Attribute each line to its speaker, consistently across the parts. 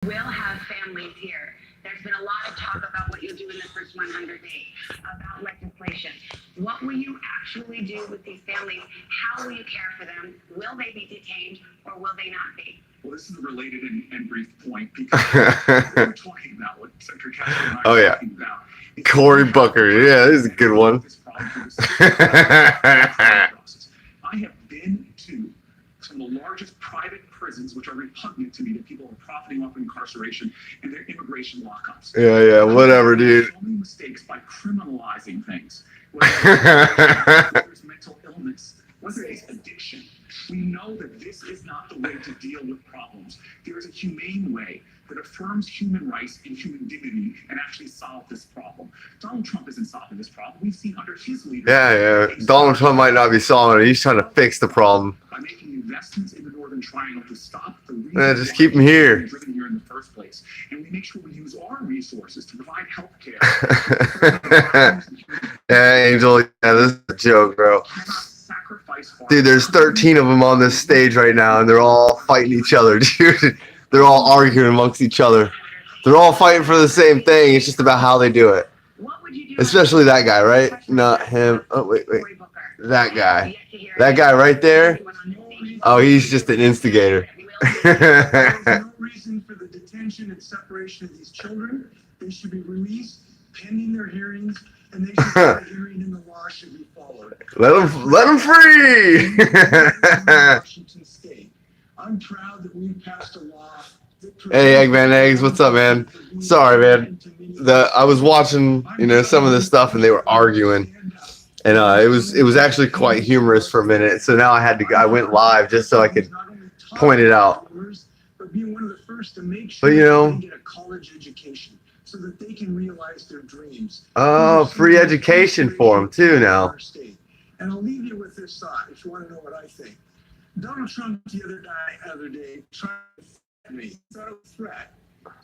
Speaker 1: will have families here. There's been a lot of talk about what you'll do in the first 100 days, about legislation. What will you actually do with these families? How will you care for them? Will they be detained or will they not be?
Speaker 2: Well, this is a related and brief point because we're talking about what Senator Castro and I are talking about.
Speaker 3: Cory Booker, yeah, this is a good one.
Speaker 2: I have been to some of the largest private prisons, which are repugnant to me, that people are profiting off incarceration and their immigration lockups.
Speaker 3: Yeah, whatever, dude.
Speaker 2: So many mistakes by criminalizing things. Whether there's mental illness, whether it's addiction. We know that this is not the way to deal with problems. There is a humane way that affirms human rights and human dignity and actually solve this problem. Donald Trump isn't solving this problem. We've seen under his leadership.
Speaker 3: Yeah. Donald Trump might not be solving it. He's trying to fix the problem.
Speaker 2: By making investments in the Northern Triangle to stop the
Speaker 3: just keep them here.
Speaker 2: Driven here in the first place, and we make sure we use our resources to provide health care.
Speaker 3: Yeah, Angel. Yeah, this is a joke, bro. Dude, there's 13 of them on this stage right now, and they're all fighting each other, dude. They're all arguing amongst each other. They're all fighting for the same thing. It's just about how they do it. Especially that guy, right? Not him. Oh, wait. That guy. That guy right there. Oh, he's just an instigator.
Speaker 2: There's no reason for the detention and separation of these children. They should be released pending their hearings, and they should have a hearing and the law should be followed.
Speaker 3: Let them free.
Speaker 2: Washington State. I'm proud that we passed a law.
Speaker 3: Hey, Eggman Eggs, what's up, man? Sorry, man. I was watching, some of this stuff, and they were arguing, and it was actually quite humorous for a minute. So now I went live just so I could point it out.
Speaker 2: But being one of the first to make
Speaker 3: sure
Speaker 2: they get a college education so that they can realize their dreams.
Speaker 3: Oh, free education for them too now.
Speaker 2: And I'll leave you with this thought if you want to know what I think. Donald Trump the other day tried to threaten me. He thought it was a threat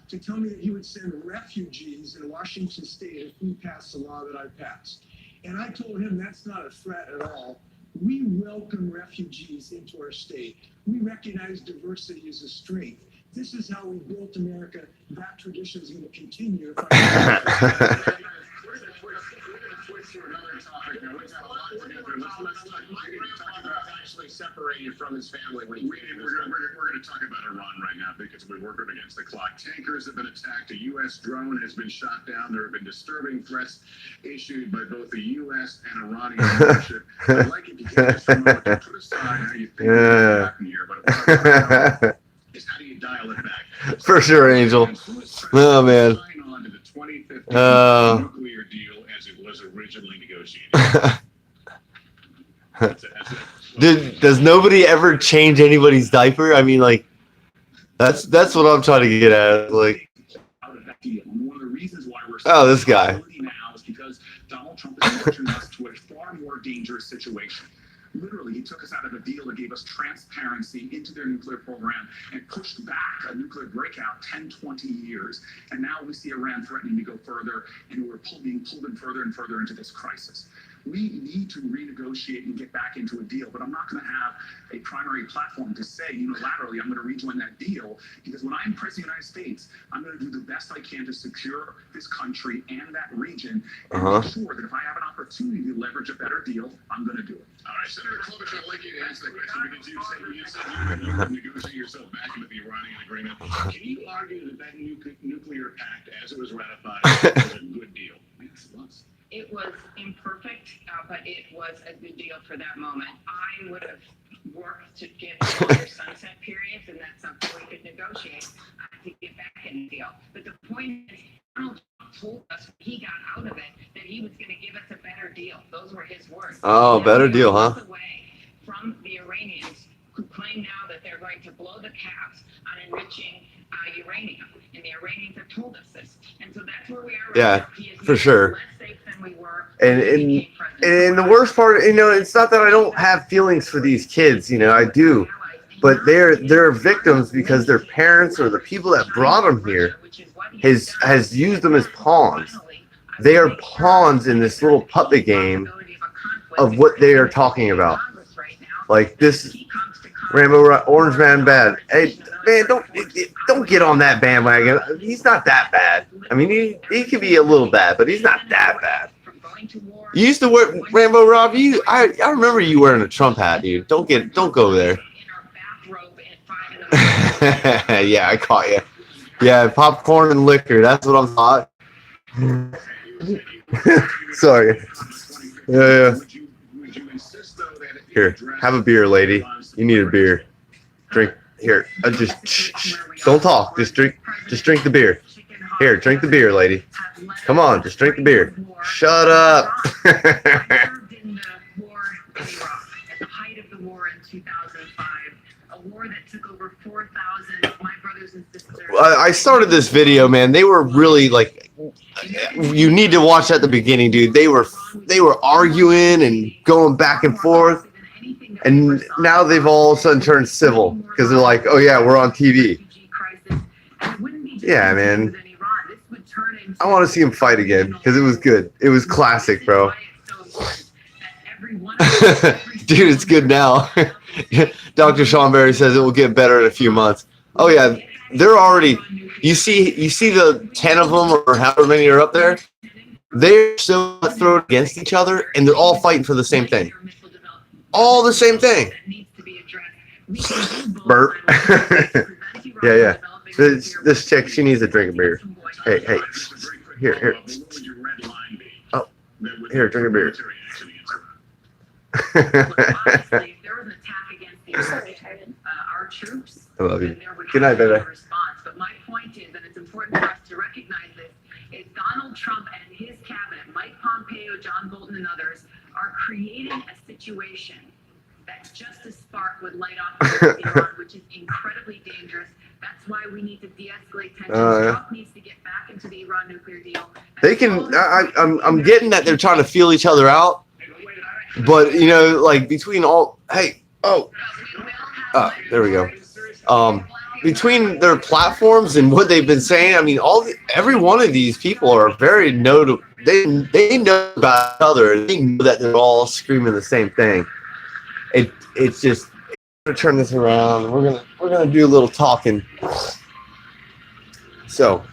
Speaker 2: to tell me that he would send refugees in Washington State if we passed the law that I passed. And I told him that's not a threat at all. We welcome refugees into our state. We recognize diversity as a strength. This is how we built America. That tradition is going to continue.
Speaker 4: We're going to switch to another topic now. We've got a lot to get through. Let's talk about actually separated from his family. We're going to talk about Iran right now because we're working against the clock. Tankers have been attacked. A U.S. drone has been shot down. There have been disturbing threats issued by both the U.S. and Iranian leadership. I'd like if you can just for a moment to put aside how you think happened here, but is how do you dial it back?
Speaker 3: For sure, Angel. Oh, man.
Speaker 4: Sign on to the 2015 nuclear deal as it was originally negotiated.
Speaker 3: Does nobody ever change anybody's diaper? I mean, like, that's what I'm trying to get at. Like,
Speaker 2: one of the reasons why we're
Speaker 3: this guy
Speaker 2: now is because Donald Trump is pushing us to a far more dangerous situation. Literally, he took us out of a deal that gave us transparency into their nuclear program and pushed back a nuclear breakout 10, 20 years. And now we see Iran threatening to go further, and we're being pulled in further and further into this crisis. We need to renegotiate and get back into a deal, but I'm not going to have a primary platform to say unilaterally I'm going to rejoin that deal, because when I'm president of the United States, I'm going to do the best I can to secure this country and that region and make sure that if I have an opportunity to leverage a better deal, I'm going to do it.
Speaker 4: All right, Senator Klobuchar, I'd like you to answer that question because you said you would negotiate yourself back into the Iranian agreement. Can you argue that nuclear pact, as it was ratified, was a good deal?
Speaker 2: Yes, it was.
Speaker 1: It was imperfect, but it was a good deal for that moment. I would have worked to get longer sunset periods, and that's something we could negotiate to get back in the deal. But the point is, Donald Trump told us when he got out of it that he was going to give us a better deal. Those were his words.
Speaker 3: Oh, better deal, huh?
Speaker 1: Away from the Iranians, who claim now that they're going to blow the caps on enriching uranium, and the Iranians have told us this, and so that's where we are right now. He is
Speaker 3: for sure.
Speaker 1: Less safe than we were.
Speaker 3: And the worst part, it's not that I don't have feelings for these kids, I do, but they're victims because their parents or the people that brought them here has used them as pawns. They are pawns in this little puppet game of what they are talking about. Like this, Orange Man bad. Hey man, don't get on that bandwagon. He's not that bad. I mean, he can be a little bad, but he's not that bad. You used to wear Rambo Rob. I remember you wearing a Trump hat, dude. Don't go there. Yeah, I caught you. Yeah, popcorn and liquor. That's what I'm thought. Sorry. Yeah. Here, have a beer, lady. You need a beer. Drink. Here, shh. Don't talk. Just drink the beer. Here, drink the beer, lady. Come on, just drink the beer. Shut up. I started this video, man. They were really like, you need to watch at the beginning, dude. They were arguing and going back and forth, and now they've all of a sudden turned civil because they're like, oh yeah, we're on TV. Yeah, man. I want to see him fight again because it was good. It was classic, bro. Dude, it's good now. Dr. Sean Berry says it will get better in a few months. Oh yeah, they're already. You see the 10 of them or however many are up there. They're so thrown against each other, and they're all fighting for the same thing. All the same thing. Burp. Yeah. This chick, she needs a drink of beer. Hey. Here. Oh, here, drink a beer.
Speaker 1: Our troops,
Speaker 3: I love you. Good night, baby.
Speaker 1: But my point is, and it's important for us to recognize this, is Donald Trump and his cabinet, Mike Pompeo, John Bolton, and others, are creating a situation that just a spark would light off Iran, which is incredibly dangerous. That's why we need to de-escalate tensions. Trump needs to get back into the Iran nuclear deal.
Speaker 3: They can. I'm getting that they're trying to feel each other out, but you know, like between all. Hey, there we go. Between their platforms and what they've been saying, I mean, every one of these people are very notable. They know about each other. They know that they're all screaming the same thing. It's just. We're gonna turn this around. We're gonna do a little talking. So,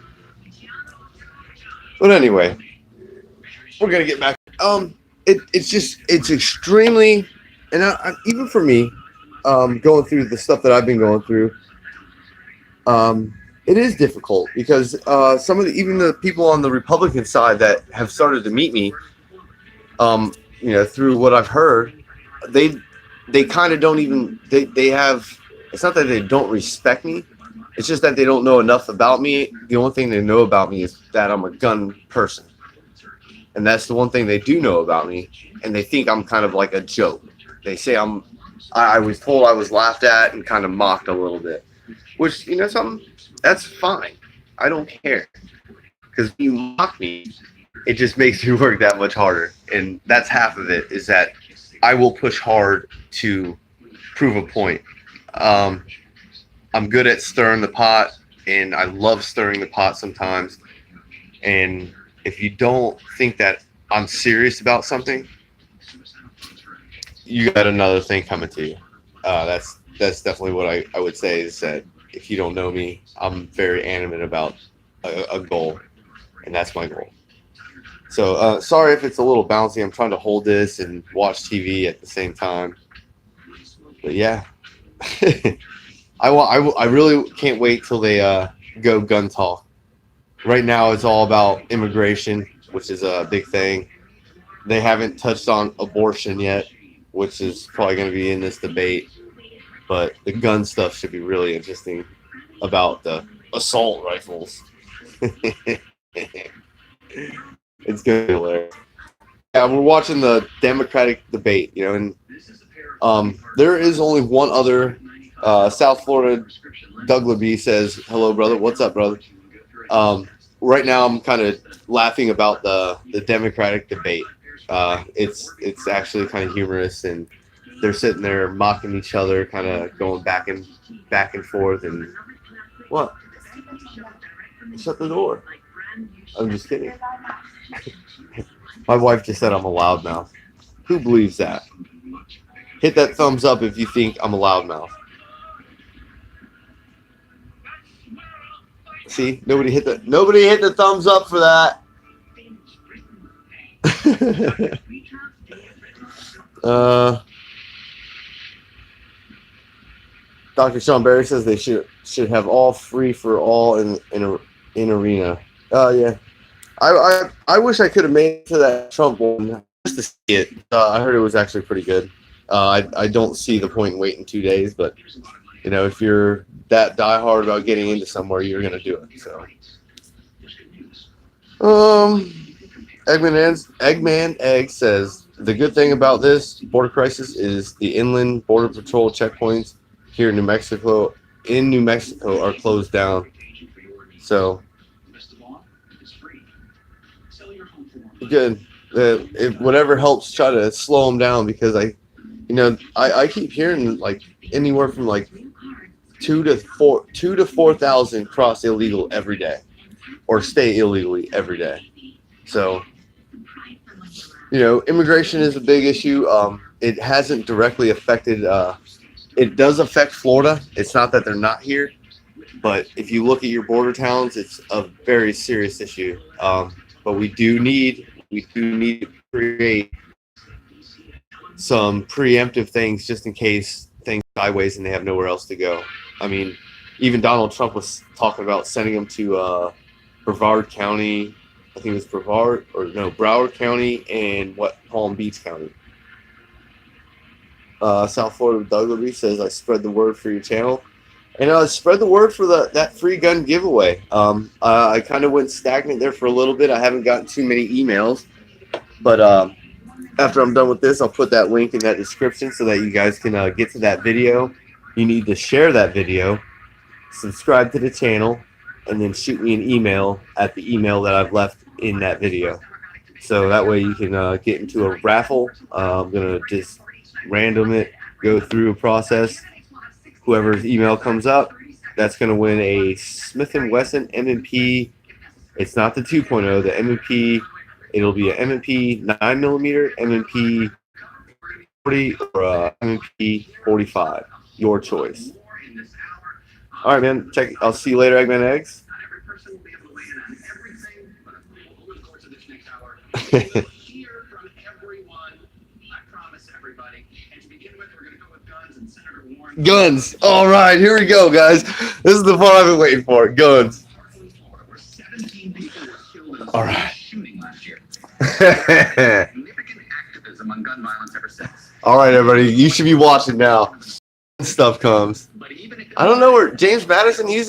Speaker 3: but anyway, we're gonna get back. It's extremely, and even for me, going through the stuff that I've been going through, it is difficult because some of even the people on the Republican side that have started to meet me, through what I've heard, they kind of don't even, they have, it's not that they don't respect me. It's just that they don't know enough about me. The only thing they know about me is that I'm a gun person. And that's the one thing they do know about me. And they think I'm kind of like a joke. They say I was told I was laughed at and kind of mocked a little bit. Which, something, that's fine. I don't care. Because when you mock me, it just makes me work that much harder. And that's half of it, is that I will push hard to prove a point. I'm good at stirring the pot, and I love stirring the pot sometimes. And if you don't think that I'm serious about something, you got another thing coming to you. That's definitely what I would say, is that if you don't know me, I'm very animate about a goal, and that's my goal. So sorry if it's a little bouncy. I'm trying to hold this and watch TV at the same time. But yeah, I really can't wait till they go gun talk. Right now it's all about immigration, which is a big thing. They haven't touched on abortion yet, which is probably going to be in this debate. But the gun stuff should be really interesting about the assault rifles. It's going to be hilarious. Yeah, we're watching the Democratic debate, and there is only one other. South Florida, Doug LeBee says, "Hello, brother. What's up, brother?" Right now, I'm kind of laughing about the Democratic debate. It's actually kind of humorous, and they're sitting there mocking each other, kind of going back and forth. And what? Shut the door. I'm just kidding. My wife just said I'm a loudmouth. Who believes that? Hit that thumbs up if you think I'm a loudmouth. See, nobody hit the thumbs up for that. Dr. Sean Barry says they should have all free for all in arena. Yeah. I wish I could have made it to that Trump one just to see it. I heard it was actually pretty good. I don't see the point in waiting 2 days, but you know, if you're that diehard about getting into somewhere, you're gonna do it. So, Eggman Egg says the good thing about this border crisis is the inland border patrol checkpoints here in New Mexico are closed down. So good. Whatever helps try to slow them down, because I keep hearing like anywhere from like 2,000 to 4,000 cross illegal every day or stay illegally every day. So, immigration is a big issue. It hasn't directly affected. It does affect Florida. It's not that they're not here, but if you look at your border towns, it's a very serious issue. But we do need to create some preemptive things just in case things sideways and they have nowhere else to go. I mean, even Donald Trump was talking about sending them to Brevard County. I think it was Broward County and Palm Beach County. South Florida Douglas says, I spread the word for your channel. And spread the word for that free gun giveaway. I kind of went stagnant there for a little bit. I haven't gotten too many emails. But after I'm done with this, I'll put that link in that description so that you guys can get to that video. You need to share that video, subscribe to the channel, and then shoot me an email at the email that I've left in that video. So that way you can get into a raffle. I'm going to just random it, go through a process. Whoever's email comes up, that's going to win a Smith & Wesson M&P. It's not the 2.0, the M&P. It'll be an M&P 9mm, M&P 40, or M&P 45. Your choice. All right, man. I'll see you later, Eggman Eggs. Guns. All right, here we go, guys. This is the part I've been waiting for. Guns. All right. All right, everybody. You should be watching now. Stuff comes. I don't know where James Madison. He's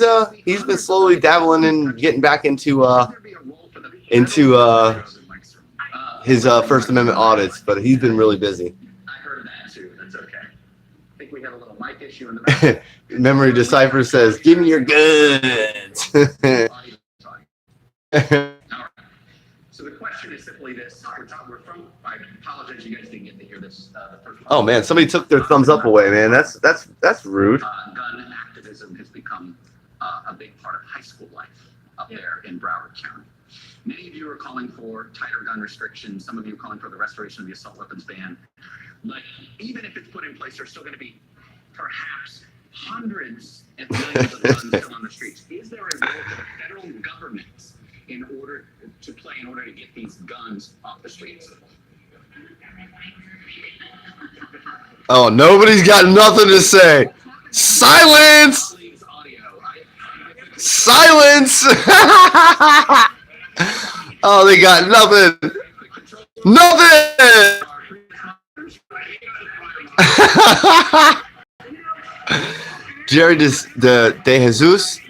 Speaker 3: been slowly dabbling in getting back into his First Amendment audits, but he's been really busy.
Speaker 2: I heard of that too. That's okay. I think we have a little mic issue in the back.
Speaker 3: Memory Decipher says, "Give me your guns."
Speaker 2: So the question is simply this: we're from. I apologize, you guys didn't get to hear this. The first
Speaker 3: Oh man, somebody took their thumbs up away, man. That's rude.
Speaker 2: Gun activism has become a big part of high school life up there in Broward County. Many of you are calling for tighter gun restrictions. Some of you are calling for the restoration of the assault weapons ban. But even if it's put in place, there's still going to be perhaps hundreds and millions of guns still on the streets. Is there a role for the federal government in order to get these guns off the streets?
Speaker 3: Oh, nobody's got nothing to say. Silence! Silence! Oh, they got nothing. Nothing! Jerry De Jesus,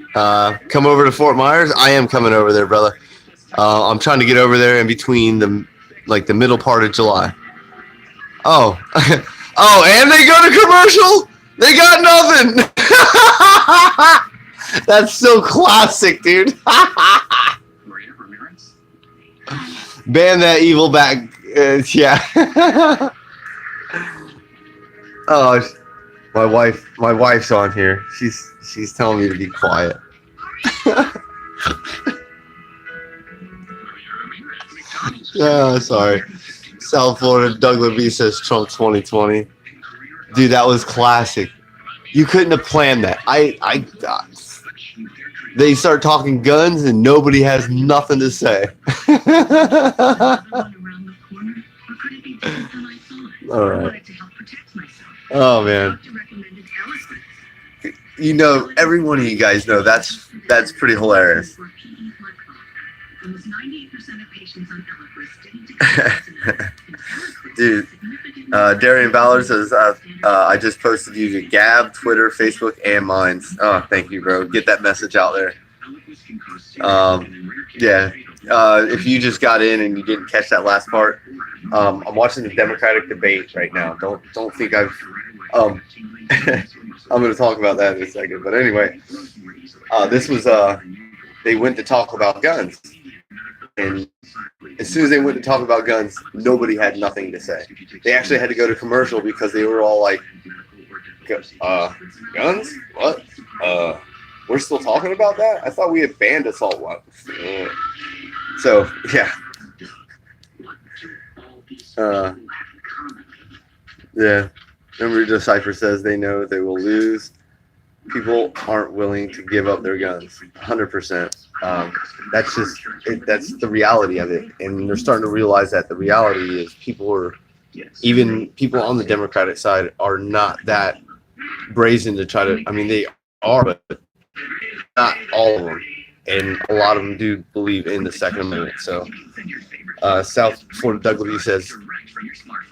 Speaker 3: come over to Fort Myers. I am coming over there, brother. I'm trying to get over there in between the middle part of July. Oh, oh, and they go to commercial. They got nothing. That's so classic, dude. Ban that evil back. Yeah. Oh, my wife's on here. She's telling me to be quiet. Yeah, sorry. South Florida Douglas B says Trump 2020. Dude, that was classic. You couldn't have planned that. They start talking guns and nobody has nothing to say. All right. Oh man. You know, every one of you guys know that's pretty hilarious. Dude, Darian Ballard says, I just posted you to Gab, Twitter, Facebook, and Minds. Oh, thank you, bro. Get that message out there. Yeah. If you just got in and you didn't catch that last part, I'm watching the Democratic debate right now. Don't think I've I'm going to talk about that in a second. But anyway, this was they went to talk about guns. And as soon as they went to talk about guns, nobody had nothing to say. They actually had to go to commercial because they were all like, guns? What? We're still talking about that? I thought we had banned assault weapons. So, yeah. Yeah. Remember, Decipher says they know they will lose. People aren't willing to give up their guns. 100%. That's just that's the reality of it, and they're starting to realize that the reality is even people on the Democratic side are not that brazen to try to. I mean, they are, but not all of them, and a lot of them do believe in the Second Amendment. So, South Florida Doug Levy says,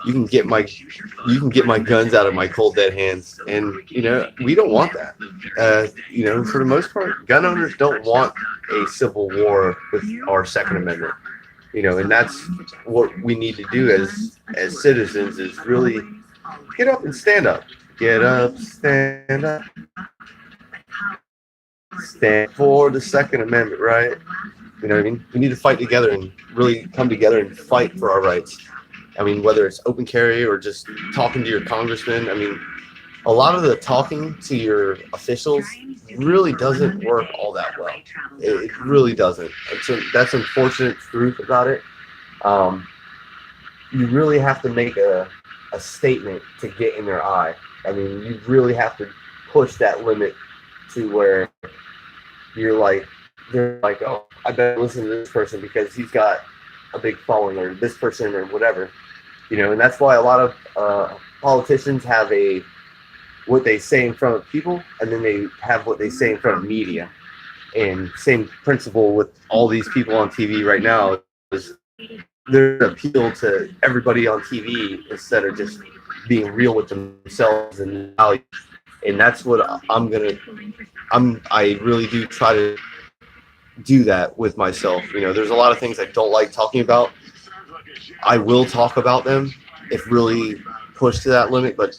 Speaker 3: you can get my guns out of my cold dead hands, and we don't want that. For the most part, gun owners don't want a civil war with our Second Amendment. And that's what we need to do as citizens is really get up and stand up. Get up, stand up. Stand for the Second Amendment, right? You know what I mean? We need to fight together and really come together and fight for our rights. I mean, whether it's open carry or just talking to your congressman. I mean, a lot of the talking to your officials really doesn't work all that well. It really doesn't. So that's unfortunate truth about it. You really have to make a statement to get in their eye. I mean, you really have to push that limit to where they're like, oh, I better listen to this person because he's got a big following, or this person, or whatever. And that's why a lot of politicians have what they say in front of people, and then they have what they say in front of media. And same principle with all these people on TV right now is they're appeal to everybody on TV instead of just being real with themselves and values. And that's what I really do try to do that with myself. There's a lot of things I don't like talking about. I will talk about them if really pushed to that limit, but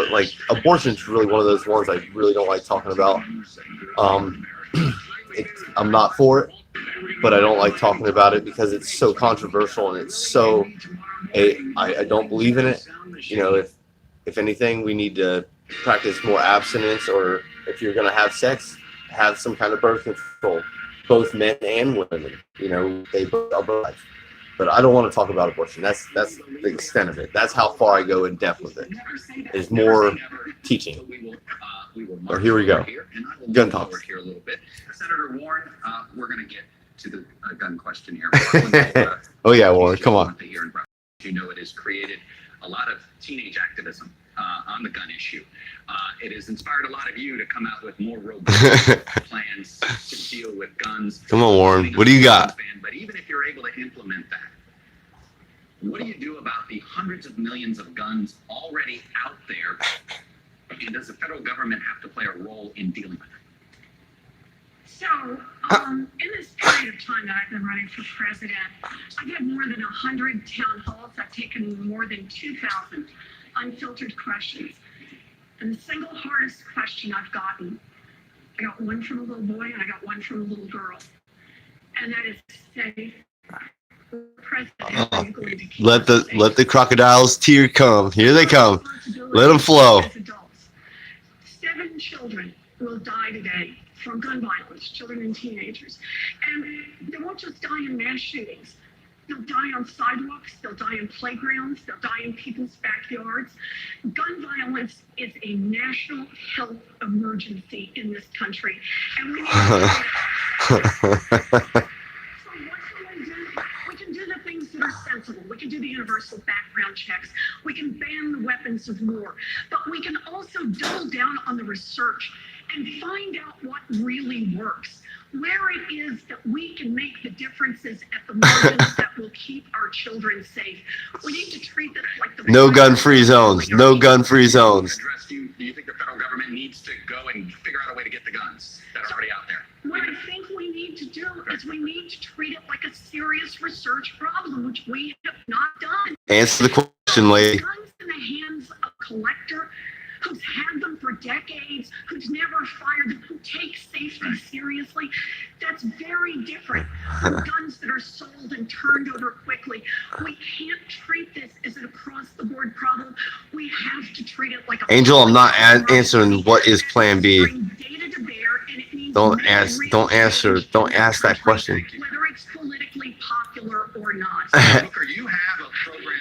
Speaker 3: like abortion is really one of those ones I really don't like talking about. I'm not for it, but I don't like talking about it because it's so controversial and it's so I don't believe in it. If anything, we need to practice more abstinence, or if you're going to have sex, have some kind of birth control, both men and women. They both are both. But I don't want to talk about abortion. That's the extent of it. That's how far I go in depth with it. There's more teaching. Or here we go. Gun talk.
Speaker 2: Here a little bit. Senator Warren, we're going to get to the gun question here.
Speaker 3: Oh yeah, Warren, come on.
Speaker 2: It has created a lot of teenage activism on the gun issue. It has inspired a lot of you to come out with more robust plans to deal with guns.
Speaker 3: Come on, Warren. What do you got?
Speaker 2: But even if you're able to implement that, what do you do about the hundreds of millions of guns already out there? And does the federal government have to play a role in dealing with it?
Speaker 1: So, in this period of time that I've been running for president, I've had more than 100 town halls. I've taken more than 2,000 unfiltered questions. And the single hardest question I've gotten, I got one from a little boy and I got one from a little girl. And that is to say, President,
Speaker 3: let the crocodile's tear come. Here they come. Let them flow.
Speaker 1: 7 children will die today from gun violence, children and teenagers. And they won't just die in mass shootings.
Speaker 5: They'll die on sidewalks, they'll die in playgrounds, they'll die in people's backyards. Gun violence is a national health emergency in this country. And we need to so what can we do? We can do the things that are sensible. We can do the universal background checks. We can ban the weapons of war. But we can also double down on the research and find out what really works. Where it is that we can make the differences at the margins that will keep our children safe. We need to treat this like the
Speaker 3: No gun-free zones. No gun-free zones.
Speaker 4: Do you think the federal government needs to go and figure out a way to get the guns that are already out there?
Speaker 5: What I think we need to do is we need to treat it like a serious research problem, which we have not done.
Speaker 3: Answer the question, lady.
Speaker 5: Guns in the hands of a collector who's had them for decades, who's never fired them, who takes safety seriously. That's very different from guns that are sold and turned over quickly. We can't treat this as an across-the-board problem. We have to treat it like a
Speaker 3: Angel, I'm not answering what is Plan B. Don't ask that question.
Speaker 5: Whether it's politically popular or not.
Speaker 4: Booker, you have a program.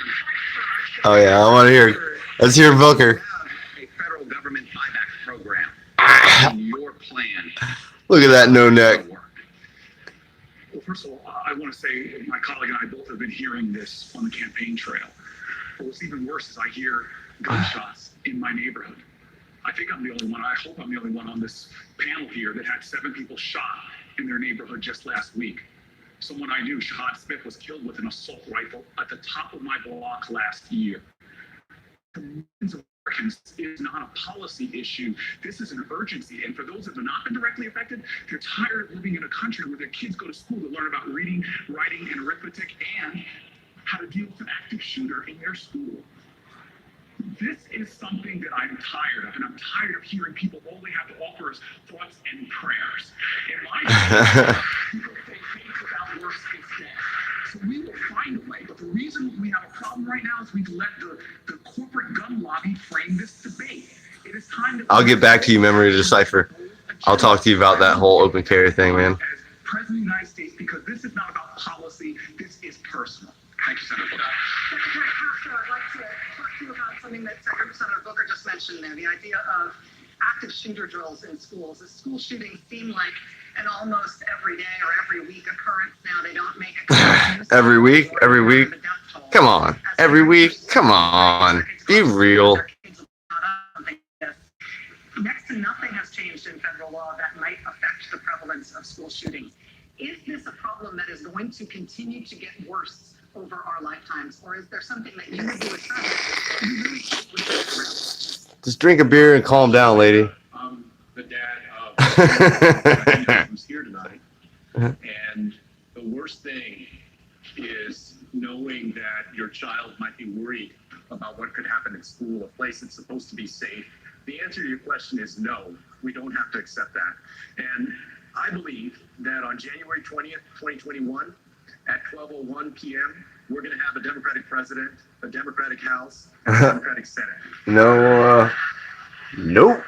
Speaker 3: Oh yeah, I want to hear. Let's hear Booker.
Speaker 4: A federal government buyback program. In your plan.
Speaker 3: Look at that no neck.
Speaker 2: Well, first of all, I want to say my colleague and I both have been hearing this on the campaign trail. But what's even worse is I hear gunshots in my neighborhood. I think I'm the only one. I hope I'm the only one on this panel here that had 7 people shot in their neighborhood just last week. Someone I knew, Shahad Smith, was killed with an assault rifle at the top of my block last year. For millions of Americans, it is not a policy issue. This is an urgency. And for those that have not been directly affected, they're tired of living in a country where their kids go to school to learn about reading, writing, and arithmetic, and how to deal with an active shooter in their school. This is something that I'm tired of, and I'm tired of hearing people all they have to offer is thoughts and prayers. In my opinion, people say things about worse instead. So we will find a way, but the reason we have a problem right now is we've let the corporate gun lobby frame this debate. It is time to...
Speaker 3: I'll get back to you, Memory to Decipher. I'll talk to you about that whole open carry thing, man.
Speaker 2: As President of the United States, because this is not about policy, this is personal. Thank you, Senator.
Speaker 6: Secretary Costa, I'd like to talk to you about something that Senator Booker just mentioned there, the idea of active shooter drills in schools. The school shootings seem like an almost every day or every week occurrence now. They don't make a
Speaker 3: Every week? Every week? Come on. Every week? Come on. Be real.
Speaker 6: Next to nothing has changed in federal law that might affect the prevalence of school shootings. Is this a problem that is going to continue to get worse over our lifetimes, or is there something that you can do as
Speaker 3: Just drink a beer and calm down, lady.
Speaker 4: The dad who's here tonight, and the worst thing is knowing that your child might be worried about what could happen at school, a place that's supposed to be safe. The answer to your question is no, we don't have to accept that. And I believe that on January 20th, 2021, at 12:01 p.m., we're going to have a Democratic president, a Democratic House, and a Democratic Senate.
Speaker 3: No, nope.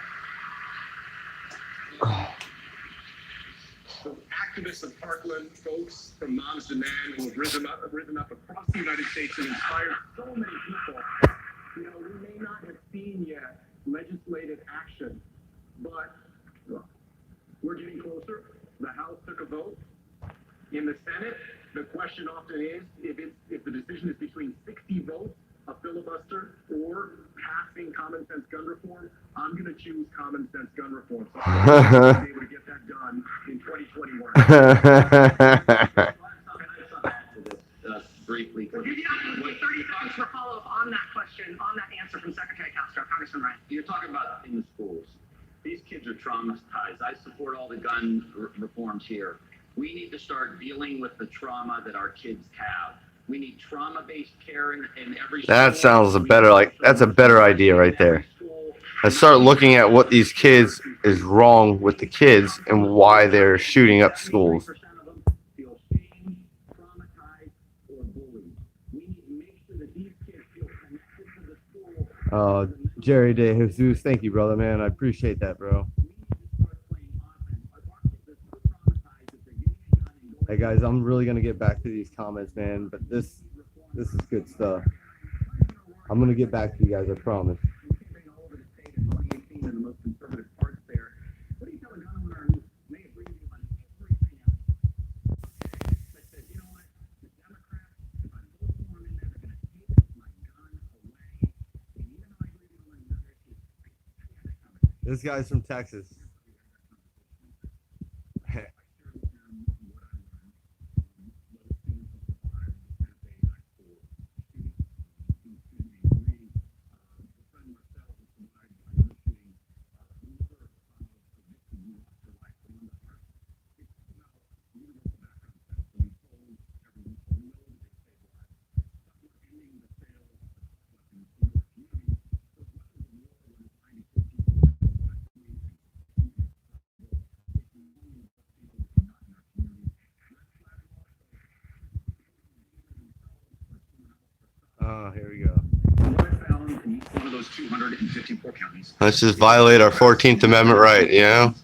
Speaker 4: So activists of Parkland, folks from Moms Demand, who have risen up across the United States and inspired so many people. You know, we may not have seen yet legislative action, but we're getting closer. The House took a vote. In the Senate, the question often is, if the decision is between 60 votes, a filibuster, or passing common sense gun reform, I'm going to choose common sense gun reform. So I'm be able to get that done in 2021. Briefly.
Speaker 6: We'll give you 30 seconds for follow-up on that question, on that answer from Secretary Castro. Congressman Ryan.
Speaker 7: You're talking about in the schools. These kids are traumatized. I support all the gun reforms here. We need to start dealing with the trauma that our kids have. We need trauma-based care in every school.
Speaker 3: That sounds that's a better idea right there. Let's start looking at what these kids is wrong with the kids and why they're shooting up schools. Jerry De Jesus, thank you, brother, man. I appreciate that, bro. Hey guys, I'm really gonna get back to these comments, man. But this is good stuff. I'm gonna get back to you guys, I promise. This guy's from Texas. Oh, here we go.
Speaker 2: One of those 254 counties.
Speaker 3: Let's just violate our 14th Amendment right, you know?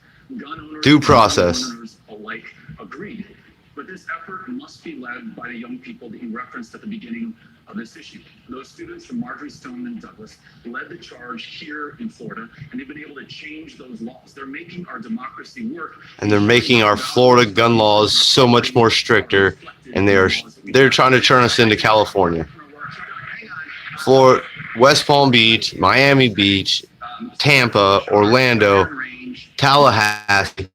Speaker 3: Due process.
Speaker 2: Alike agreed. But this effort must be led by the young people that you referenced at the beginning of this issue. Those students from Marjorie Stoneman Douglas led the charge here in Florida, and they've been able to change those laws. They're making our democracy work.
Speaker 3: And they're making our Florida gun laws so much more stricter, and they're trying to turn us into California. Florida, West Palm Beach, Miami Beach, Tampa, Orlando, Tallahassee,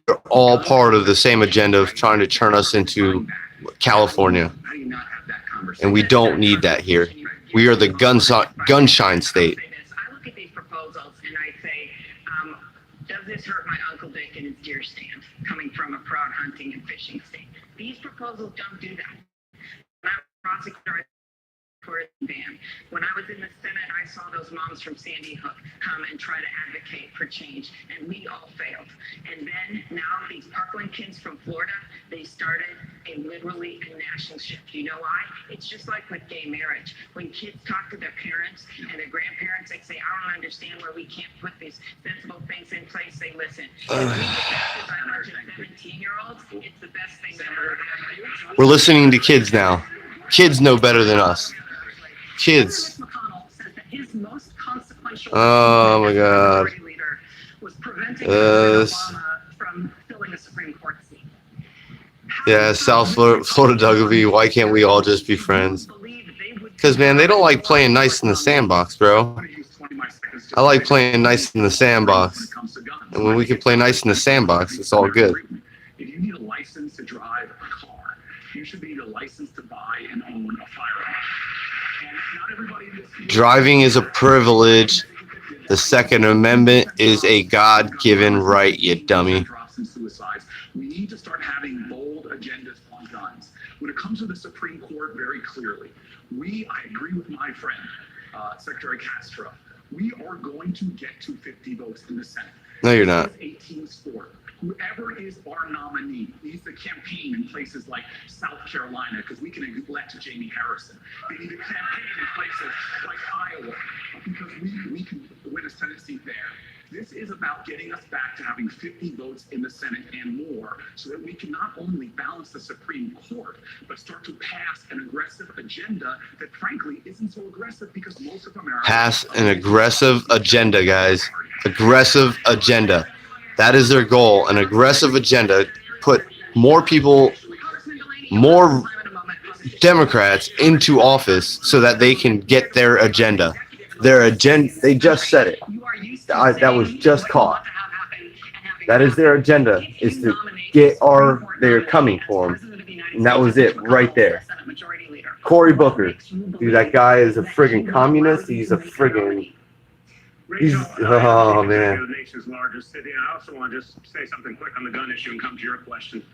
Speaker 3: they're all part of the same agenda of trying to turn us into California. And we don't need that here. We are the gunshine state.
Speaker 1: I look at these proposals and I say, does this hurt my Uncle Dick and his deer stand, coming from a proud hunting and fishing state? These proposals don't do that. When I was a prosecutor, I supported the ban. When I was in the Senate, I saw those moms from Sandy Hook come and try to advocate for change, and we all failed. And then now these Parkland kids from Florida, they started literally a national shift. You know why? It's just like with gay marriage. When kids talk to their parents and their grandparents, they say, I don't understand why we can't put these sensible things in place. They listen. If we get back to a bunch of 17-year-olds, it's the best thing that ever happened.
Speaker 3: We're listening to kids now. Kids know better than us. Kids. Oh my God.
Speaker 6: From filling a Supreme Court seat.
Speaker 3: Yeah, South Florida Douglas. Why can't we all just be friends? Because, man, they don't like playing nice in the sandbox, bro. I like playing nice in the sandbox. And when we can play nice in the sandbox, it's all good.
Speaker 2: If you need a license to drive a car, you should need a license to buy and own a firearm. And not everybody in this
Speaker 3: Driving is a privilege. The Second Amendment is a God-given right, you dummy.
Speaker 2: We need to start having bold agendas on guns. When it comes to the Supreme Court, very clearly, I agree with my friend, Secretary Castro. We are going to get to 50 votes in the Senate.
Speaker 3: No, you're not.
Speaker 2: 18 sport. Whoever is our nominee needs to campaign in places like South Carolina because we can elect Jamie Harrison. They need to campaign in places like Iowa because we can win a Senate seat there. This is about getting us back to having 50 votes in the Senate and more so that we can not only balance the Supreme Court, but start to pass an aggressive agenda that frankly isn't so aggressive because most of America...
Speaker 3: Pass an aggressive agenda, guys. Aggressive agenda. That is their goal, an aggressive agenda. Put more people, more Democrats into office so that they can get their agenda. Their agenda, they just said it. That was just caught. That is their agenda, is to get they're coming for them. And that was it right there. Cory Booker. Dude, that guy is a friggin' communist. He's a friggin'... oh, man.
Speaker 4: The nation's largest city. I also want to just say something quick on the gun issue and come to your question.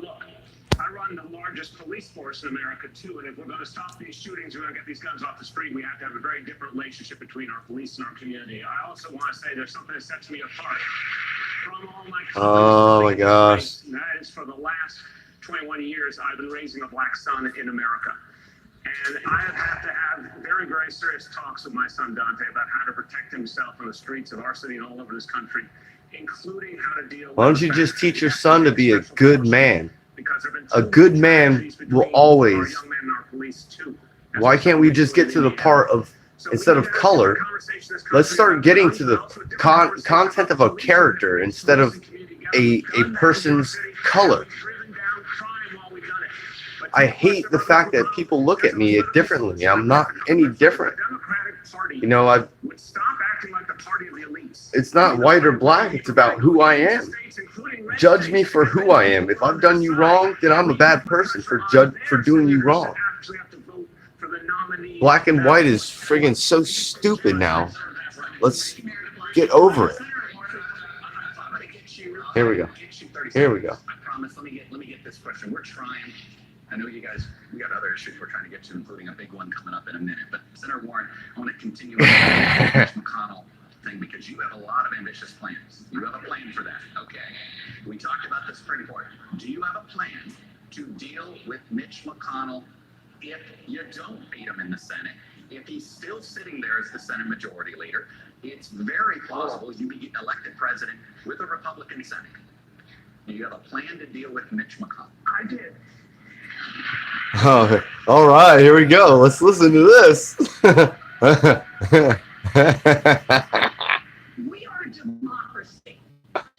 Speaker 4: Look, I run the largest police force in America, too, and if we're going to stop these shootings, we're going to get these guns off the street, we have to have a very different relationship between our police and our community. I also want to say there's something that sets me apart from all my colleagues.
Speaker 3: Oh, my gosh.
Speaker 4: And that is for the last 21 years, I've been raising a black son in America. And I have had to have very, very serious talks with my son Dante about how to protect himself on the streets of our city and all over this country, including how to deal with...
Speaker 3: Why don't you just teach your son to be a good man?
Speaker 4: Because there have been
Speaker 3: a good man will always. Why can't we just get to the part of, instead of color, let's start getting to the content of a character instead of a person's color. I hate the fact that people look at me differently. I'm not any different. You know, it's not white or black. It's about who I am. Judge me for who I am. If I've done you wrong, then I'm a bad person for doing you wrong. Black and white is friggin' so stupid now. Let's get over it. Here we go. Here we go.
Speaker 2: I promise. Let me get this question. We're trying. I know you guys, we got other issues we're trying to get to, including a big one coming up in a minute. But Senator Warren, I want to continue with the Mitch McConnell thing because you have a lot of ambitious plans. You have a plan for that, okay? We talked about this pretty hard. Do you have a plan to deal with Mitch McConnell if you don't beat him in the Senate? If he's still sitting there as the Senate Majority Leader, it's very plausible you be elected president with a Republican Senate. Do you have a plan to deal with Mitch McConnell?
Speaker 6: I did.
Speaker 3: Oh, all right, here we go. Let's listen to this.
Speaker 5: We are a democracy,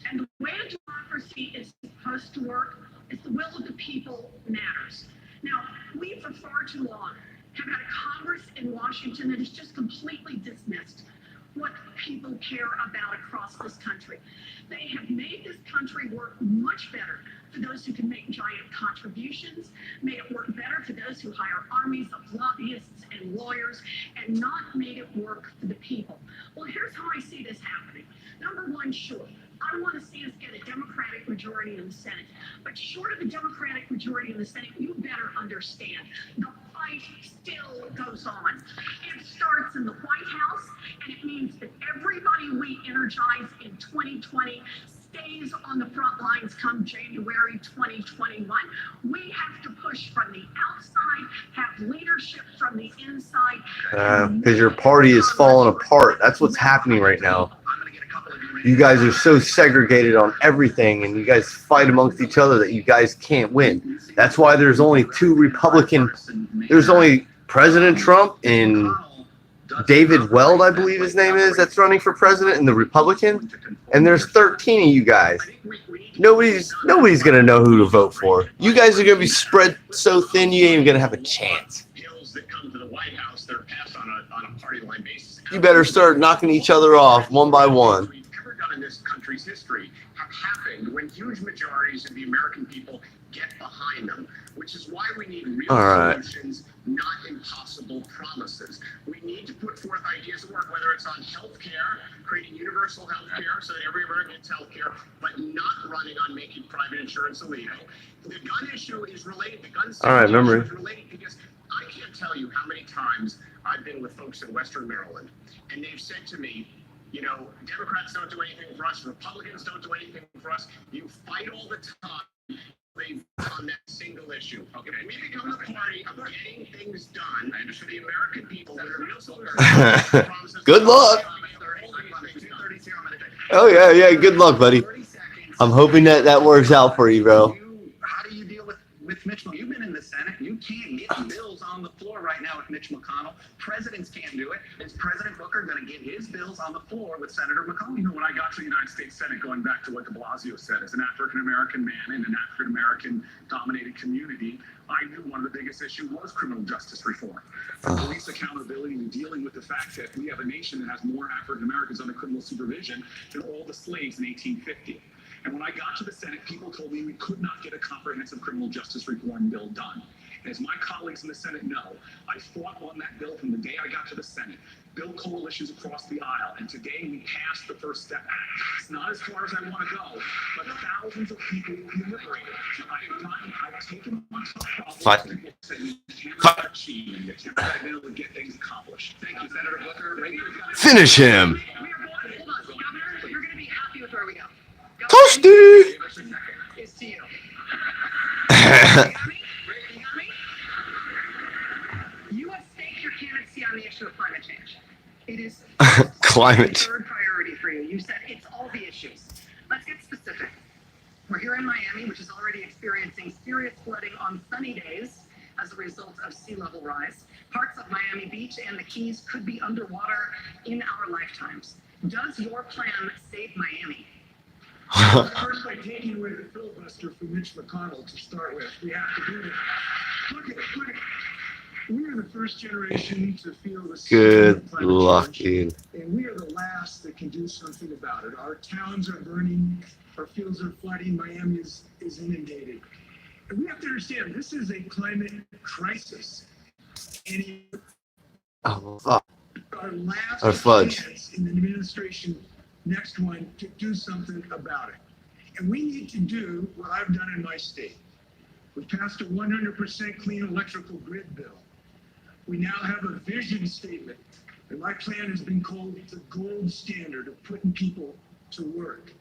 Speaker 5: and the way a democracy is supposed to work is the will of the people matters. Now, we for far too long have had a Congress in Washington that has just completely dismissed what people care about across this country. They have made this country work much better for those who can make giant contributions, made it work better for those who hire armies of lobbyists and lawyers, and not made it work for the people. Well, here's how I see this happening. Number one, sure, I want to see us get a Democratic majority in the Senate. But short of a Democratic majority in the Senate, you better understand the fight still goes on. It starts in the White House, and it means that everybody we energize in 2020 stays on the front lines come January 2021. We have to push from the outside, have leadership from the inside.
Speaker 3: Because your party is falling apart. That's what's happening right now. You guys are so segregated on everything, and you guys fight amongst each other that you guys can't win. That's why there's only two Republican. There's only President Trump and David Weld, I believe his name is, that's running for president, and the Republican. And there's 13 of you guys. Nobody's gonna know who to vote for. You guys are gonna be spread so thin you ain't even gonna have a chance. You better start knocking each other off one by one.
Speaker 4: In this country's history have happened when huge majorities of the American people get behind them, which is why we need real solutions, not impossible promises. We need to put forth ideas of work, whether it's on health care, creating universal health care so that every American gets health care, but not running on making private insurance illegal. The gun issue is related. The gun issue is related because I can't tell you how many times I've been with folks in Western Maryland, and they've said to me, you know, Democrats don't do anything for us. Republicans don't do anything for us. You fight all the time. They've on that single issue. Okay, we become the party of getting things done for the American people.
Speaker 3: Good luck. Oh yeah. Good luck, buddy. I'm hoping that works out for you, bro.
Speaker 2: How do you deal with Mitch McConnell? You've been in the Senate. You can't get bills on the floor right now with Mitch McConnell. Presidents can't do it. Is President Booker going to get his bills on the floor with Senator McConnell? You know, when I got to the United States Senate, going back to what de Blasio said, as an African-American man in an African-American dominated community, I knew one of the biggest issues was criminal justice reform. Police accountability and dealing with the fact that we have a nation that has more African-Americans under criminal supervision than all the slaves in 1850. And when I got to the Senate, people told me we could not get a comprehensive criminal justice reform bill done. And as my colleagues in the Senate know, I fought on that bill from the day I got to the Senate. Built coalitions across the aisle, and today we passed the First Step Act. It's not as far as I want to go, but thousands of people will be liberated. I've taken on tough problems. People say you can't achieve, and you can't be able to get things accomplished. Thank you, Senator Booker.
Speaker 3: Finish him.
Speaker 6: Hold on, Governor, you're going to be happy with where we go.
Speaker 3: Toasty.
Speaker 6: Is to you. You have staked your candidacy on the issue of climate change. It is
Speaker 3: Climate.
Speaker 6: third priority for you. You said it's all the issues. Let's get specific. We're here in Miami, which is already experiencing serious serious flooding on sunny days as a result of sea level rise. Parts of Miami Beach and the Keys could be underwater in our lifetimes. Does your plan save Miami?
Speaker 4: First, by taking away the filibuster from Mitch McConnell to start with, we have to do it. Look at it. We are the first generation to feel the
Speaker 3: Good
Speaker 4: climate
Speaker 3: luck,
Speaker 4: change,
Speaker 3: dude.
Speaker 4: and we are the last that can do something about it. Our towns are burning, our fields are flooding, Miami is inundated. And we have to understand this is a climate crisis. And
Speaker 3: Oh, fuck.
Speaker 4: our last
Speaker 3: Or fudge.
Speaker 4: chance in the administration, next one, to do something about it. And we need to do what I've done in my state. We passed a 100% clean electrical grid bill. We now have a vision statement, and my plan has been called the gold standard of putting people to work.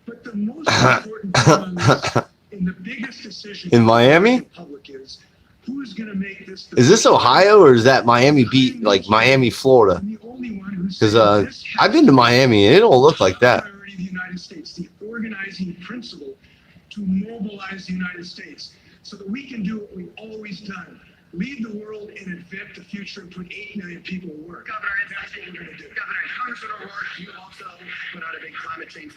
Speaker 4: But the most important thing on this, and the biggest decision
Speaker 3: In Miami?
Speaker 4: for the public is who's going to make this.
Speaker 3: Is this Ohio or is that Miami Beach, like Miami, Florida? Because I've been to Miami and it don't look like that.
Speaker 4: Priority of the United States, the organizing principle to mobilize the United States so that we can do what we've always done. Lead the world and invent the future and put 8 million people to work.
Speaker 6: Governor,
Speaker 4: That's what we're going to do.
Speaker 6: Governor, Congressman O'Rourke, you also put out a big climate change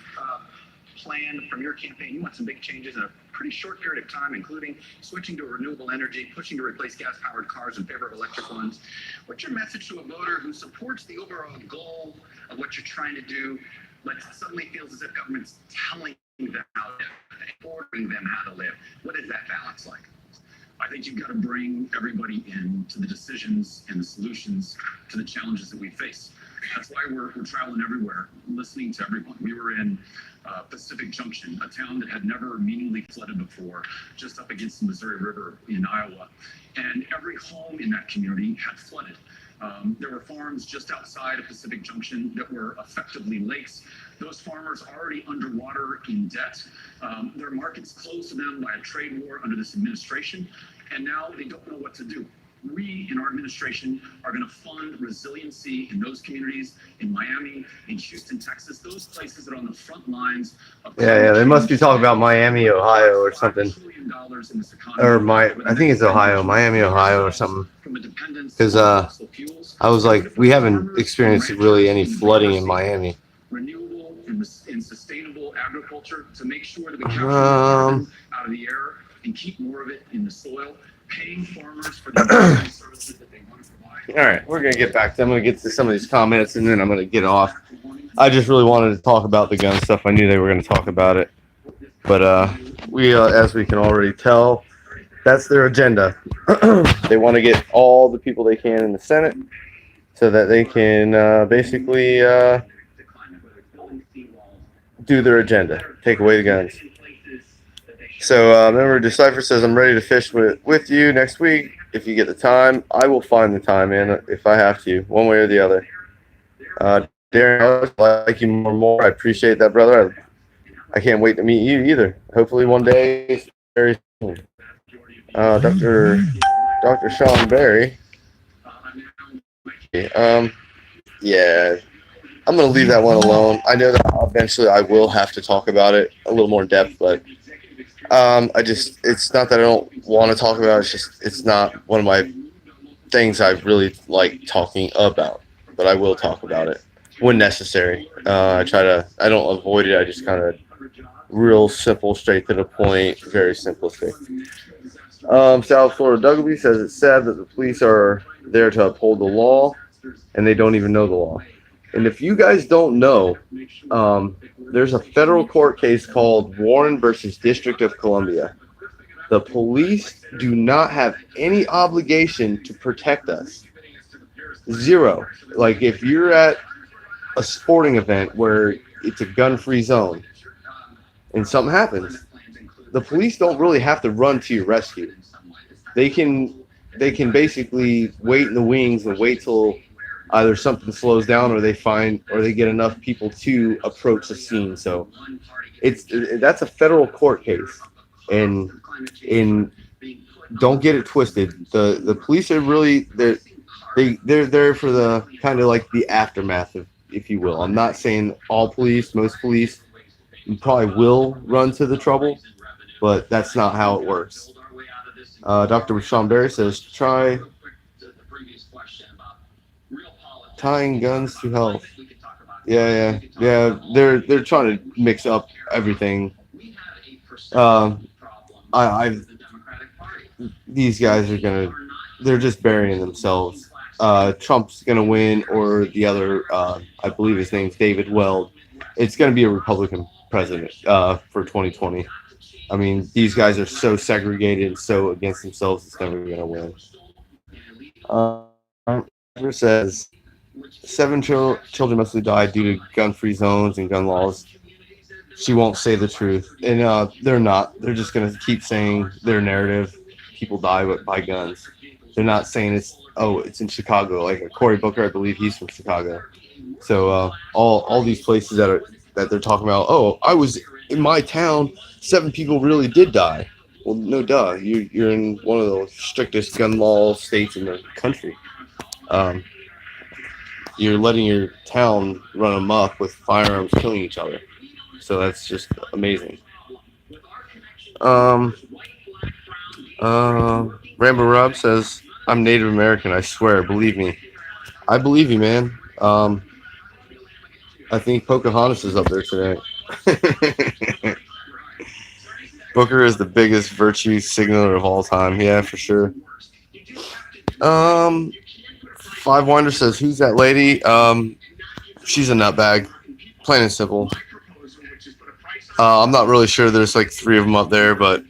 Speaker 6: plan from your campaign. You want some big changes in a pretty short period of time, including switching to renewable energy, pushing to replace gas-powered cars in favor of electric ones. What's your message to a voter who supports the overall goal of what you're trying to do, but suddenly feels as if government's telling them how to live, ordering them how to live? What is that balance like?
Speaker 2: I think you've got to bring everybody in to the decisions and the solutions to the challenges that we face. That's why we're traveling everywhere, listening to everyone. We were in Pacific Junction, a town that had never meaningfully flooded before, just up against the Missouri River in Iowa. And every home in that community had flooded. There were farms just outside of Pacific Junction that were effectively lakes. Those farmers are already underwater in debt. Their markets closed to them by a trade war under this administration, and now they don't know what to do. We, in our administration, are going to fund resiliency in those communities, in Miami, in Houston, Texas, those places that are on the front lines of
Speaker 3: Yeah, they must be talking about Miami, Ohio or something. Or I think it's Ohio, Miami, Ohio or something. Because I was like, we haven't experienced really any flooding in Miami.
Speaker 2: Renewable and sustainable agriculture to make sure that we capture carbon out of the air and keep more of it in the soil, paying farmers for the services that they want to provide.
Speaker 3: All right, we're going to get back to, I'm going to get to some of these comments and then I'm going to get off. I just really wanted to talk about the gun stuff. I knew they were going to talk about it. But we, as we can already tell, that's their agenda. They want to get all the people they can in the Senate so that they can basically do their agenda, take away the guns. So remember, Decipher says, I'm ready to fish with you next week. If you get the time, I will find the time in if I have to, one way or the other. Darren, I like you more and more. I appreciate that, brother. I can't wait to meet you either. Hopefully one day, very soon. Dr. Sean Berry. Yeah, I'm going to leave that one alone. I know that eventually I will have to talk about it a little more in depth, but it's not that I don't want to talk about it. It's just, it's not one of my things I really like talking about, but I will talk about it when necessary. I don't avoid it. I just kind of real simple, straight to the point, very simplistic. South Florida Dugby says it's sad that the police are there to uphold the law and they don't even know the law. And if you guys don't know, there's a federal court case called Warren versus District of Columbia. The police do not have any obligation to protect us. Zero. Like if you're at a sporting event where it's a gun-free zone and something happens, the police don't really have to run to your rescue. They can basically wait in the wings and wait till either something slows down or they get enough people to approach the scene. So that's a federal court case, and don't get it twisted. The police are really they're there for the kind of like the aftermath of, if you will. I'm not saying all police, most police probably will run to the trouble, but that's not how it works. Dr. Sean Berry says, try tying guns to health. Yeah. They're trying to mix up everything. I've these guys are they're just burying themselves. Trump's gonna win, or the other, I believe his name's David Weld. It's gonna be a Republican president for 2020. I mean, these guys are so segregated and so against themselves. It's never gonna win. Says 7 children mostly died due to gun-free zones and gun laws. She won't say the truth, and they're not. They're just gonna keep saying their narrative. People die by guns. They're not saying it's in Chicago. Like Cory Booker, I believe he's from Chicago. So all these places that they're talking about. Oh, I was in my town. 7 people really did die. Well, no, duh. You're in one of the strictest gun law states in the country. You're letting your town run amok with firearms killing each other. So that's just amazing. Rambo Rob says, I'm Native American, I swear, believe me. I believe you, man. I think Pocahontas is up there today. Booker is the biggest virtue signaler of all time. Yeah, for sure. Five Winder says, who's that lady? She's a nutbag. Plain and simple. I'm not really sure. There's like 3 of them up there, but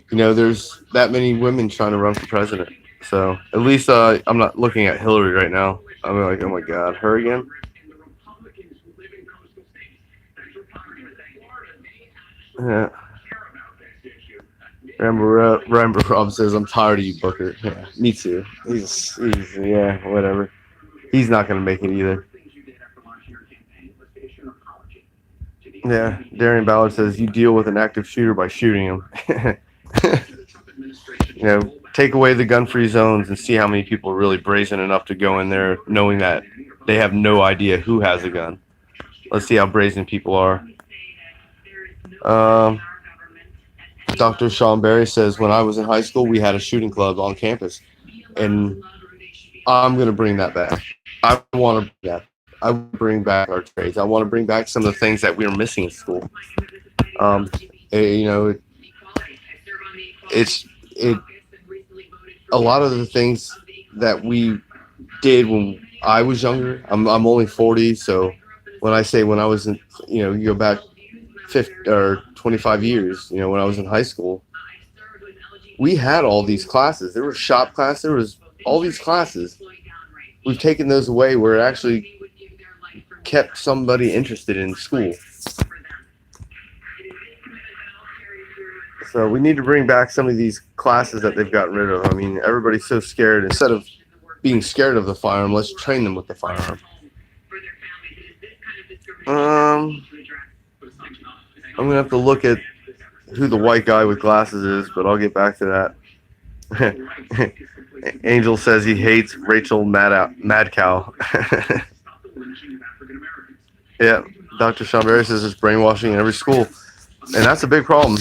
Speaker 3: there's that many women trying to run for president. So at least I'm not looking at Hillary right now. I'm like, oh my God, her again? Yeah. Rambo Rob says, I'm tired of you, Booker. Yeah, me too. He's yeah, whatever. He's not going to make it either. Yeah, Darian Ballard says, you deal with an active shooter by shooting him. Take away the gun-free zones and see how many people are really brazen enough to go in there knowing that they have no idea who has a gun. Let's see how brazen people are. Dr. Sean Berry says, when I was in high school, we had a shooting club on campus, and I'm going to bring that back. I want to bring that. I want to bring back our trades. I want to bring back some of the things that we were missing in school. A lot of the things that we did when I was younger. I'm only 40, so when I say when I was in, you go back 50 or 25 years, when I was in high school, we had all these classes. There was shop class. There was all these classes. We've taken those away where it actually kept somebody interested in school. So we need to bring back some of these classes that they've gotten rid of. I mean, everybody's so scared. Instead of being scared of the firearm, let's train them with the firearm. I'm going to have to look at who the white guy with glasses is, but I'll get back to that. Angel says he hates Rachel Madcow. Yeah, Dr. Sean Berry says it's brainwashing in every school. And that's a big problem,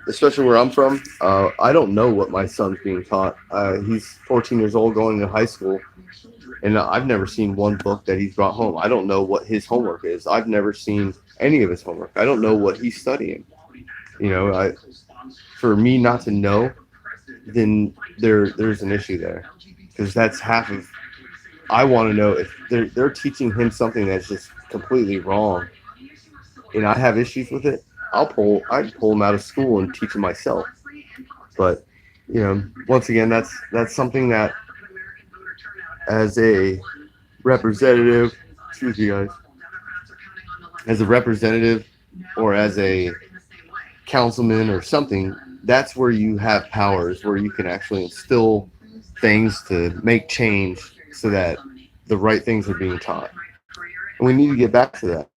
Speaker 3: especially where I'm from. I don't know what my son's being taught. He's 14 years old going to high school, and I've never seen one book that he's brought home. I don't know what his homework is. I've never seen any of his homework. I don't know what he's studying. For me not to know, then there's an issue there, because that's half of. I want to know if they're teaching him something that's just completely wrong, and I have issues with it. I'd pull him out of school and teach him myself. But once again, that's something that, as a representative, excuse you guys, as a representative or as a councilman or something, that's where you have powers, where you can actually instill things to make change so that the right things are being taught. And we need to get back to that.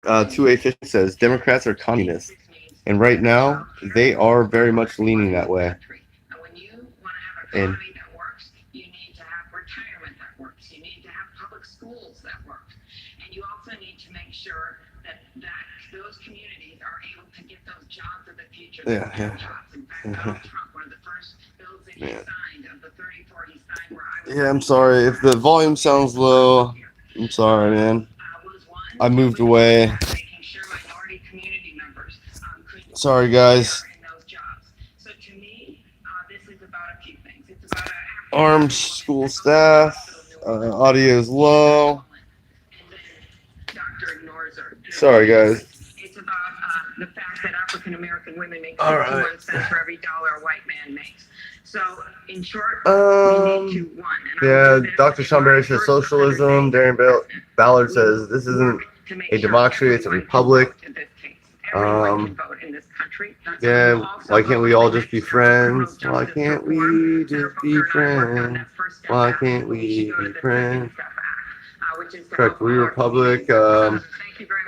Speaker 3: 2A Fish says Democrats are communists, and right now they are very much leaning that way. And
Speaker 1: you need to have retirement that works. You need to have public schools that work. And you also need to make sure that those communities are able to get those jobs that the
Speaker 3: Yeah, yeah.
Speaker 1: In fact, Donald Trump, one of the first bills that he
Speaker 3: Yeah.
Speaker 1: signed, of the 34 he signed, where I was
Speaker 3: Yeah, I'm sorry if the volume sounds low. I'm sorry, man.
Speaker 1: was one,
Speaker 3: I moved
Speaker 1: was
Speaker 3: away.
Speaker 1: making sure minority community members could
Speaker 3: Sorry, guys.
Speaker 1: in those jobs. So to me, this is about a few things. It's about
Speaker 3: Armed school staff. Audio is low.
Speaker 1: Doctor ignores her.
Speaker 3: Sorry, guys.
Speaker 1: It's about the fact that African American women make
Speaker 3: All
Speaker 1: 61
Speaker 3: right.
Speaker 1: cents for every dollar a white man makes. So, in short,
Speaker 3: Um,
Speaker 1: we need to, one.
Speaker 3: Yeah, Dr. Schomburg says socialism. Darren Ballard says this isn't a democracy, it's a republic. Yeah, why can't we all just be friends? Why can't we just be friends? Why can't we be friends? Correct, we Republic.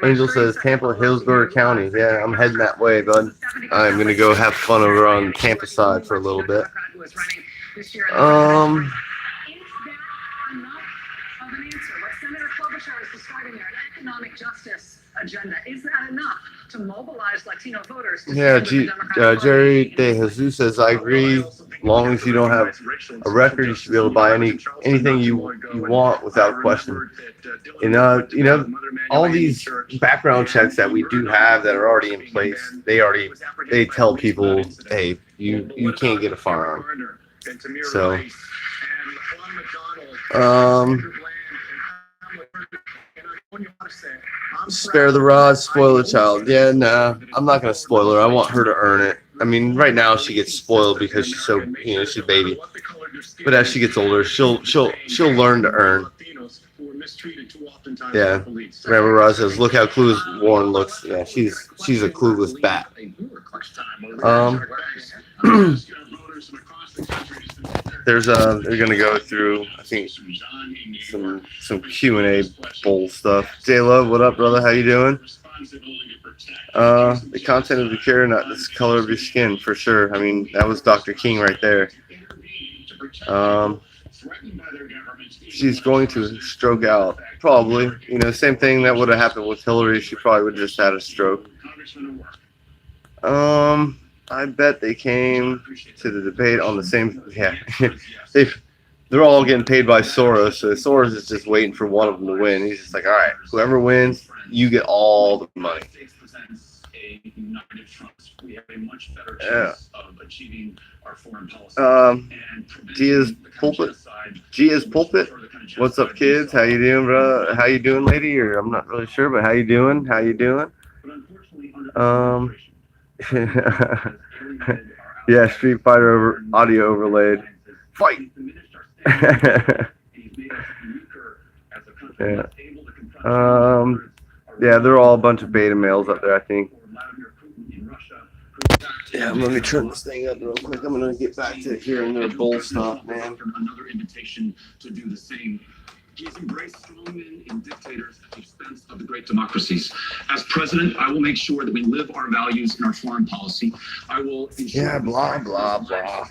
Speaker 3: Angel says Tampa, Hillsborough County. Yeah, I'm heading that way, bud. I'm gonna go have fun over on Tampa side for a little bit.
Speaker 5: Is that enough of an answer? What Senator Klobuchar is describing there, an economic justice agenda, is that enough to mobilize Latino voters?
Speaker 3: Yeah, Jerry De Jesus says I agree. As long as you don't have a record, you should be able to buy anything you want without question. And all these background checks that we do have that are already in place, they tell people, hey, you can't get a firearm. So, spare the rod, spoil the child. Yeah, nah, I'm not gonna spoil her. I want her to earn it. I mean, right now she gets spoiled because she's so, she's a baby. But as she gets older, she'll learn to earn. Yeah, Rambo Ross says, look how clueless Warren looks. Yeah, she's a clueless bat. They're gonna go through, I think, some Q&A bowl stuff. J Love, what up, brother? How you doing? The content of the cure, not the color of your skin, for sure. I mean, that was Dr. King right there. She's going to stroke out, probably. Same thing that would have happened with Hillary. She probably would have just had a stroke. I bet they came to the debate on the same. Yeah, they're all getting paid by Soros. So Soros is just waiting for one of them to win. He's just like, all right, whoever wins, you get all the money. Yeah. Gia's pulpit. What's up, kids? How you doing, bro? How you doing, lady? Or I'm not really sure, but how you doing? How you doing? Yeah, Street Fighter audio overlaid. Fight. Yeah. Yeah, they're all a bunch of beta males up there, I think. Yeah, let me turn this thing up real quick. I'm gonna get back to hearing their bull stuff, man.
Speaker 2: Another invitation to do the same. He's embraced strongmen and dictators at the expense of the great democracies. As president, I will make sure that we live our values in our foreign policy. I will ensure.
Speaker 3: Yeah, blah blah blah.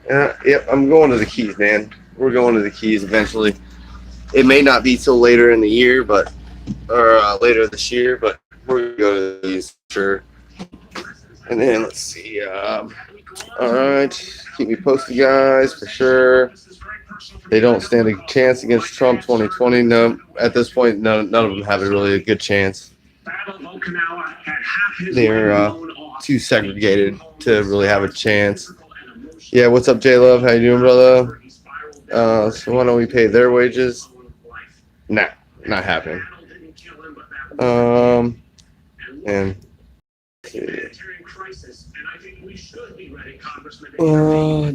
Speaker 3: Yep, I'm going to the Keys, man. We're going to the Keys eventually. It may not be till later in the year, or later this year, but we're going to go to the Keys for sure. And then let's see. All right, keep me posted, guys, for sure. They don't stand a chance against Trump 2020. No, at this point, none of them have really a good chance. They're too segregated to really have a chance. Yeah, what's up, J Love? How you doing, brother? So why don't we pay their wages? Nah, not happening. And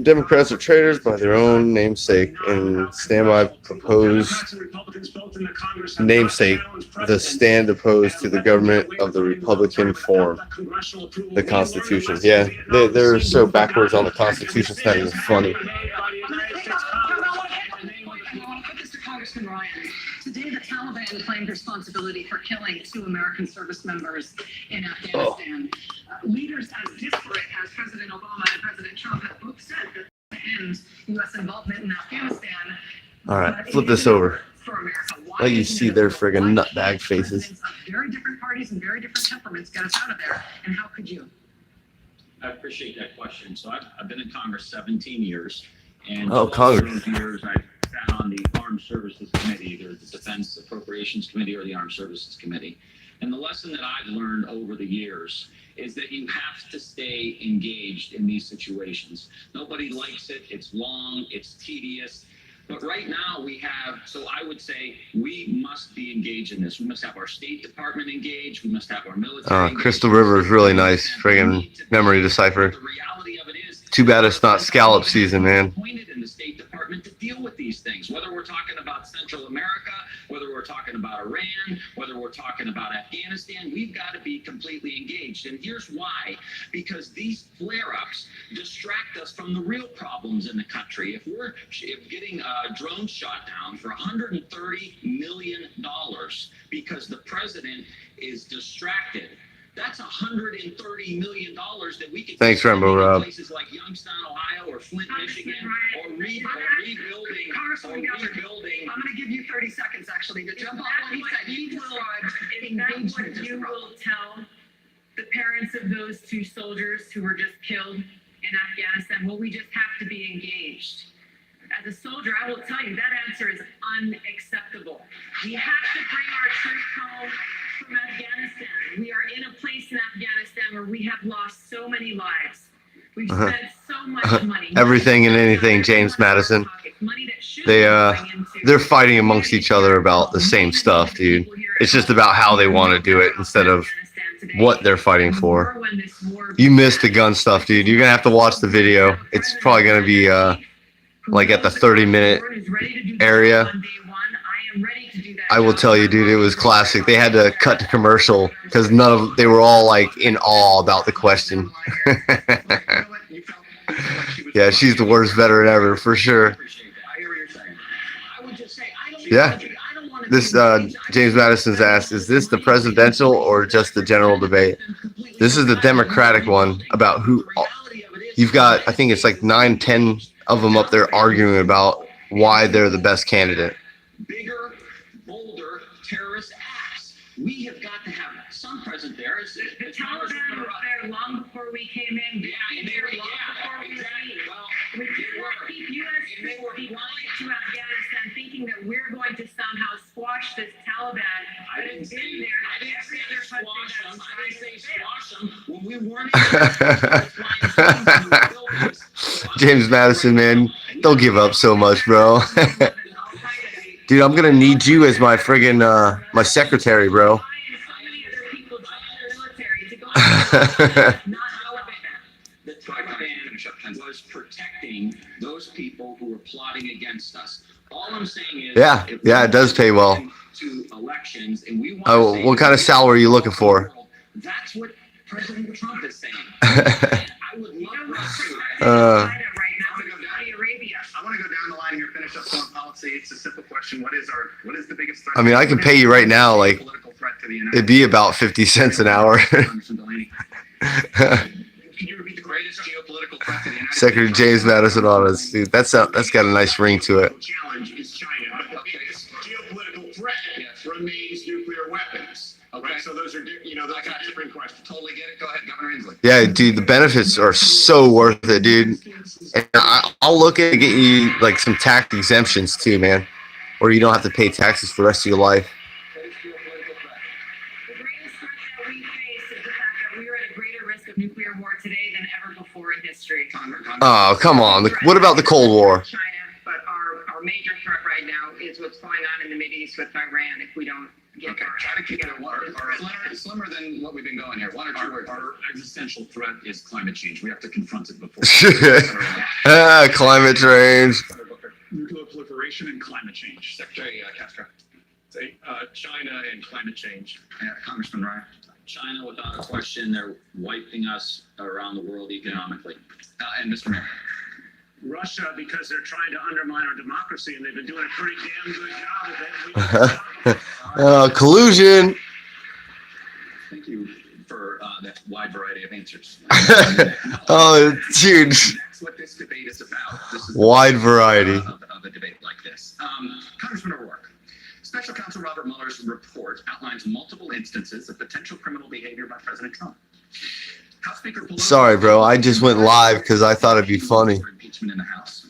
Speaker 3: Democrats are traitors by their own namesake and stand by proposed namesake, the stand opposed to the government of the Republican form, the Constitution. Yeah, they're so backwards on the Constitution. It's not even funny.
Speaker 5: Today, the Taliban claimed responsibility for killing 2 American service members in Afghanistan. Leaders as disparate as President Obama and President Trump have both said that to end U.S. involvement in Afghanistan.
Speaker 3: All right, flip this over. Let you see their friggin' nutbag faces.
Speaker 5: Very different parties and very different temperaments.
Speaker 6: get us out of there. And how could you?
Speaker 7: I appreciate that question. So I've been in Congress 17 years, and
Speaker 3: Oh,
Speaker 7: for
Speaker 3: Congress.
Speaker 7: those years I sat on the Armed Services Committee, either the Defense Appropriations Committee or the Armed Services Committee. And the lesson that I've learned over the years is that you have to stay engaged in these situations. Nobody likes it. It's long, it's tedious. But right now we have, so I would say we must be engaged in this. We must have our State Department engaged. We must have our military engaged.
Speaker 3: Crystal River is really nice. Friggin' memory decipher.
Speaker 7: The reality of it is,
Speaker 3: Too bad it's not scallop season, man.
Speaker 7: Appointed in the State Department to deal with these things, whether we're talking about Central America, whether we're talking about Iran, whether we're talking about Afghanistan, we've got to be completely engaged. And here's why: because these flare-ups distract us from the real problems in the country. If getting drones shot down for $130 million because the president is distracted, that's $130 million that we could
Speaker 3: Thanks, Rambo
Speaker 7: in
Speaker 3: Rob.
Speaker 7: places like Youngstown, Ohio, or Flint, Michigan, or rebuilding.
Speaker 6: I'm going to give you 30 seconds actually to jump off what he said. He described engagement as
Speaker 8: You
Speaker 6: the
Speaker 8: will
Speaker 6: problem.
Speaker 8: tell the parents of those 2 soldiers who were just killed in Afghanistan, well, we just have to be engaged. As a soldier, I will tell you that answer is unacceptable. We have to bring our troops home from Afghanistan. We are in a place in Afghanistan where we have lost so many lives. We've spent so much money.
Speaker 3: Everything and anything, James Madison.
Speaker 8: Money that should
Speaker 3: They,
Speaker 8: be going into-
Speaker 3: They're fighting amongst each other about the same stuff, dude. It's just about how they want to do it instead of what they're fighting for. You missed the gun stuff, dude. You're gonna have to watch the video. It's probably gonna be like at the 30-minute area. I will tell you, dude, it was classic. They had to cut to commercial because they were all like in awe about the question. Yeah, she's the worst veteran ever for sure. Yeah. This James Madison's asked, is this the presidential or just the general debate? This is the Democratic one about who you've got. I think it's like 9, 10 of them up there arguing about why they're the best candidate.
Speaker 7: Bigger, bolder terrorist acts. We have got to have some present there.
Speaker 8: The Taliban was there long before we came in.
Speaker 7: Yeah, and they were, yeah, exactly. Well,
Speaker 8: We cannot keep U.S. troops be flying to Afghanistan thinking that we're going to somehow squash this Taliban.
Speaker 7: I didn't say
Speaker 8: Every other country
Speaker 7: squash them.
Speaker 8: that's
Speaker 7: I didn't say
Speaker 8: trying to
Speaker 7: squash them when we weren't even
Speaker 3: James Madison, man, don't give up so much, bro. Dude, I'm gonna need you as my friggin' my secretary, bro.
Speaker 7: The Taliban was protecting those people who were plotting against us. All I'm saying is,
Speaker 3: Yeah, it does pay well.
Speaker 7: To elections, and we want
Speaker 3: Oh, what kind of salary are you looking for?
Speaker 7: That's what President Trump is saying. I would love for us to.
Speaker 6: I want to go down the line here, finish up on policy. It's a simple question. What is the biggest threat?
Speaker 3: I mean, I can pay you right now, like,
Speaker 6: Political threat to the United
Speaker 3: it'd be about 50 cents an hour.
Speaker 6: Congressman Delaney. Can you repeat the greatest geopolitical threat to the United
Speaker 3: Secretary
Speaker 6: States?
Speaker 3: James Madison on us, dude. That's got a nice ring to it.
Speaker 4: Challenge is China. Okay, geopolitical threat remains nuclear weapons. Okay, so those are that's a different question.
Speaker 6: Totally get it. Go ahead, Governor Inslee.
Speaker 3: Yeah, dude, the benefits are so worth it, dude. And I'll look at getting you like some tax exemptions too, man, where you don't have to pay taxes for the rest of your life.
Speaker 8: The greatest threat that we face is the fact that we are at a greater risk of nuclear war today than ever before in history.
Speaker 3: Oh, come on. What about the Cold War?
Speaker 1: China, but our major threat right now is what's going on in the Mideast with Iran. If we don't get
Speaker 2: Okay, try to keep it slimmer than what we've been going here. One or two words. Our existential threat is climate change. We have to confront it before.
Speaker 3: Climate change.
Speaker 2: Nuclear proliferation and climate change. Secretary Castro. Say China and climate change. Congressman Ryan.
Speaker 7: China, without a question, they're wiping us around the world economically.
Speaker 2: And Mr. Mayor.
Speaker 4: Russia, because they're trying to undermine our democracy, and they've been doing a pretty damn good job of it.
Speaker 3: Collusion.
Speaker 7: Thank you for that wide variety of answers.
Speaker 3: Oh, dude.
Speaker 2: That's what this debate is about. This is
Speaker 3: Wide variety.
Speaker 2: of a debate like this. Congressman O'Rourke, Special Counsel Robert Mueller's report outlines multiple instances of potential criminal behavior by President Trump. House Speaker Pelosi—
Speaker 3: Sorry, bro. I just went live because I thought it'd be funny.
Speaker 2: Impeachment in the House.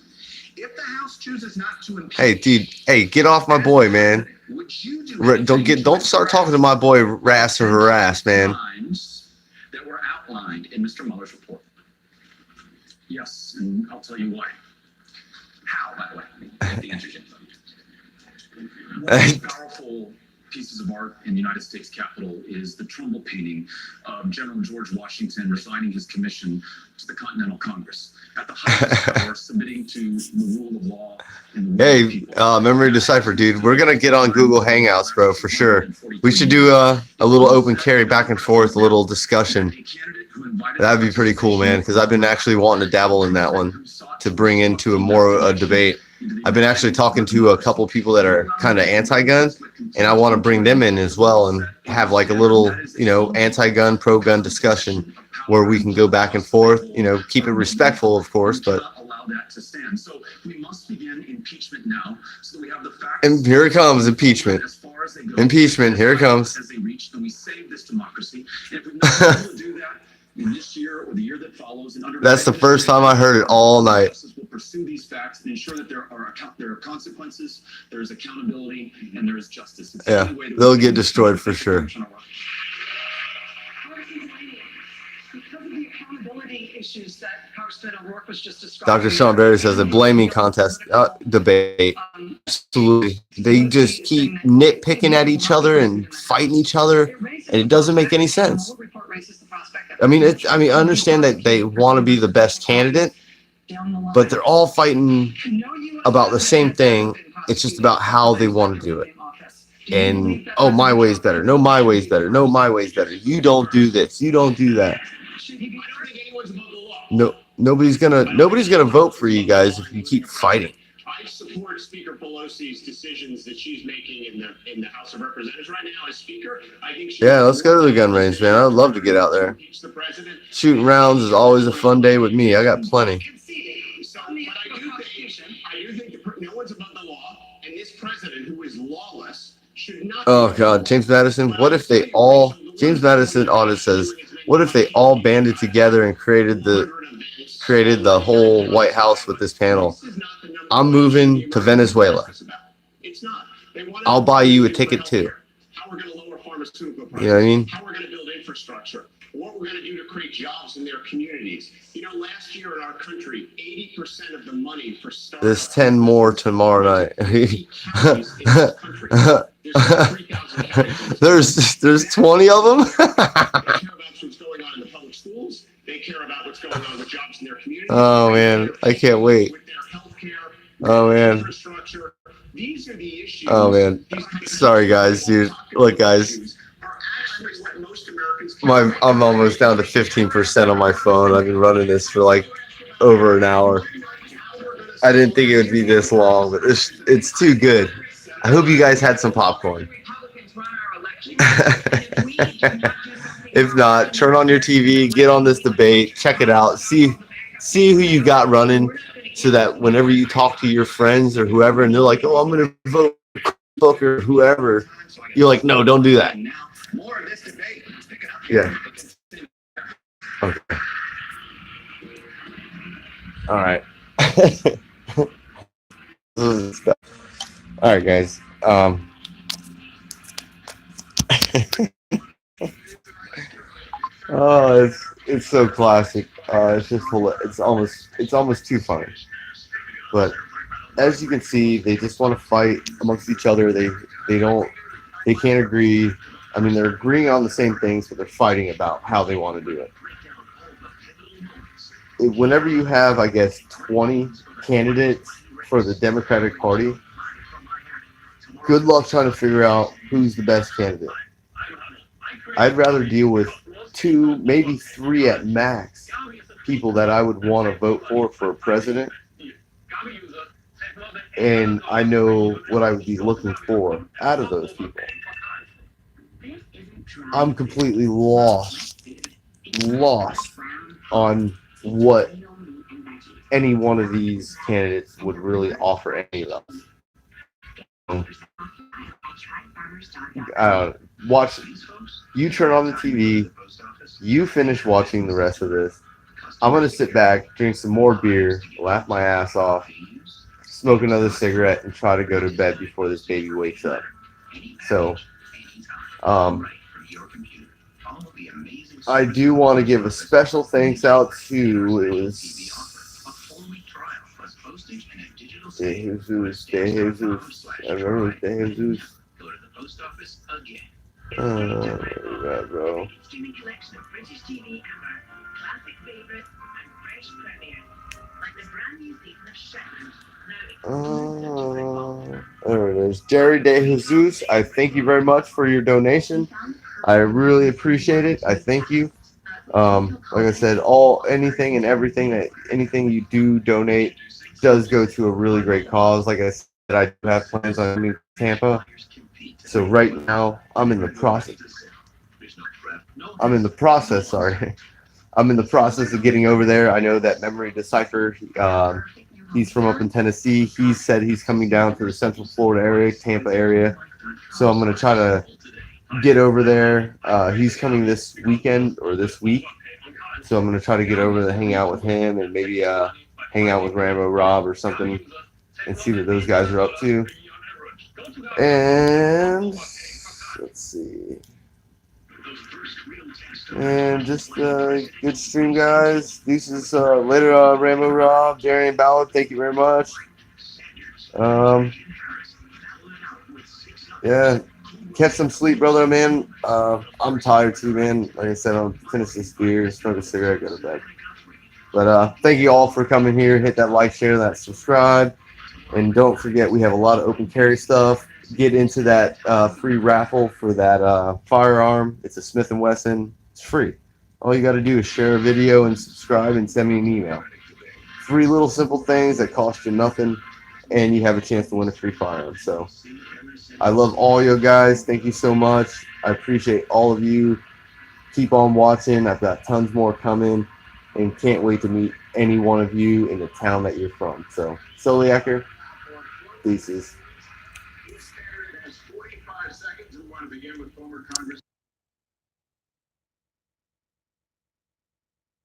Speaker 2: If the House chooses not to impeach—
Speaker 3: Hey, dude. Hey, get off my boy, man.
Speaker 2: Would you do
Speaker 3: Don't start talking to my boy Rass or Harass, man.
Speaker 2: That were outlined in Mr. Mueller's report? Yes, and I'll tell you why. How, by the way? The answer is yes. One of the most powerful pieces of art in the United States Capitol is the Trumbull painting of General George Washington resigning his commission to the Continental Congress at the height of his power, submitting to the rule of law and the will of
Speaker 3: Hey,
Speaker 2: people.
Speaker 3: Memory Decipher, dude. We're gonna get on Google Hangouts, bro, for sure. We should do a little open carry back and forth, a little discussion. That'd be pretty cool, man, because I've been actually wanting to dabble in that one to bring into a debate. I've been actually talking to a couple people that are kind of anti-gun, and I want to bring them in as well and have like a little, anti-gun, pro-gun discussion where we can go back and forth, keep it respectful, of course, but.
Speaker 2: Allow that to stand. So we must begin impeachment now, so that we have the facts.
Speaker 3: And here it comes, impeachment.
Speaker 2: As far as they go,
Speaker 3: Impeachment, here it comes.
Speaker 2: As they reach, and we save this democracy. And if we're not able to do that in this year or the year that follows, and under
Speaker 3: That's the first time I heard it all night.
Speaker 2: We'll pursue these facts and ensure that there are consequences, there is accountability, and there is justice. It's the only way that
Speaker 3: They'll get destroyed for sure.
Speaker 6: Because of the accountability issues that Congressman O'Rourke was just describing.
Speaker 3: Dr. Sean Berry says a blaming contest debate. Absolutely. They just keep nitpicking at each other and fighting each other, and it doesn't make any sense. I mean, I understand that they want to be the best candidate, but they're all fighting about the same thing. It's just about how they want to do it. And, oh, my way's better. No, my way's better. No, my way's better. You don't do this. You don't do that. No, nobody's gonna vote for you guys if you keep fighting.
Speaker 4: I support Speaker Pelosi's decisions that she's making in the House of Representatives right now as Speaker. I think
Speaker 3: Let's go to the gun range, man. I'd love to get out there. Shooting rounds is always a fun day with me. I got plenty.
Speaker 4: So, but I do think no one's above the law, and this president, who is lawless, should not.
Speaker 3: Oh God, James Madison. What if they all? James Madison audit says, what if they all banded together and created the whole White House with this panel? I'm moving to Venezuela. I'll buy you a ticket too.
Speaker 4: How we're going to lower pharmaceutical prices.
Speaker 3: You know what I mean?
Speaker 4: How we're going to build infrastructure. What we're going to do to create jobs in their communities. Last year in our country, 80% of the money for startups.
Speaker 3: There's 10 more tomorrow night. There's 20 of them.
Speaker 4: They care about what's going on in the public schools. They care about what's going on with jobs in their communities.
Speaker 3: Oh man, I can't wait.
Speaker 4: With their healthcare.
Speaker 3: Oh man.
Speaker 4: Infrastructure. These are the issues.
Speaker 3: Oh man. Sorry guys, dude. Look guys. I'm almost down to 15% on my phone. I've been running this for like over an hour. I didn't think it would be this long, but it's too good. I hope you guys had some popcorn. If not, turn on your TV, get on this debate, check it out, see who you got running, so that whenever you talk to your friends or whoever, and they're like, "Oh, I'm gonna vote for Book or whoever," you're like, "No, don't do that." Yeah. Okay. All right. All right, guys. Oh, it's so classic. It's just it's almost too funny. But as you can see, they just want to fight amongst each other. They can't agree. I mean, they're agreeing on the same things, but they're fighting about how they want to do it. Whenever you have, I guess, 20 candidates for the Democratic Party, good luck trying to figure out who's the best candidate. I'd rather deal with 2, maybe 3 at max people that I would want to vote for a president. And I know what I would be looking for out of those people. I'm completely lost on what any one of these candidates would really offer any of us. watch. You turn on the TV. You finish watching the rest of this. I'm gonna sit back, drink some more beer, laugh my ass off, smoke another cigarette, and try to go to bed before this baby wakes up. So, I do want to give a special thanks out to, it was De Jesus, I remember it was De Jesus. Right, bro. There it is. Jerry De Jesus, I thank you very much for your donation. I really appreciate it. I thank you. Like I said, anything and everything anything you do donate does go to a really great cause. Like I said, I do have plans on moving to Tampa. So right now, I'm in the process. Sorry. I'm in the process of getting over there. I know that Memory Decipher, he's from up in Tennessee. He said he's coming down to the Central Florida area, Tampa area. So I'm going to try to get over there. He's coming this weekend or this week. So I'm going to try to get over there, hang out with him, and maybe hang out with Rambo Rob or something and see what those guys are up to. And let's see. And just good stream, guys. Deuces later, Rambo Rob, Darian Ballard, thank you very much. Yeah, catch some sleep, brother, man. I'm tired too, man. Like I said, I'll finish this beer, smoke a cigarette, go to bed. But thank you all for coming here. Hit that like, share, that subscribe. And don't forget, we have a lot of open carry stuff. Get into that free raffle for that firearm. It's a Smith & Wesson. It's free. All you got to do is share a video and subscribe and send me an email. 3 little simple things that cost you nothing, and you have a chance to win a free firearm. So I love all you guys. Thank you so much. I appreciate all of you. Keep on watching. I've got tons more coming, and can't wait to meet any one of you in the town that you're from. So, Soliaker, deuces.
Speaker 4: 45 seconds. We want to begin with former Congress.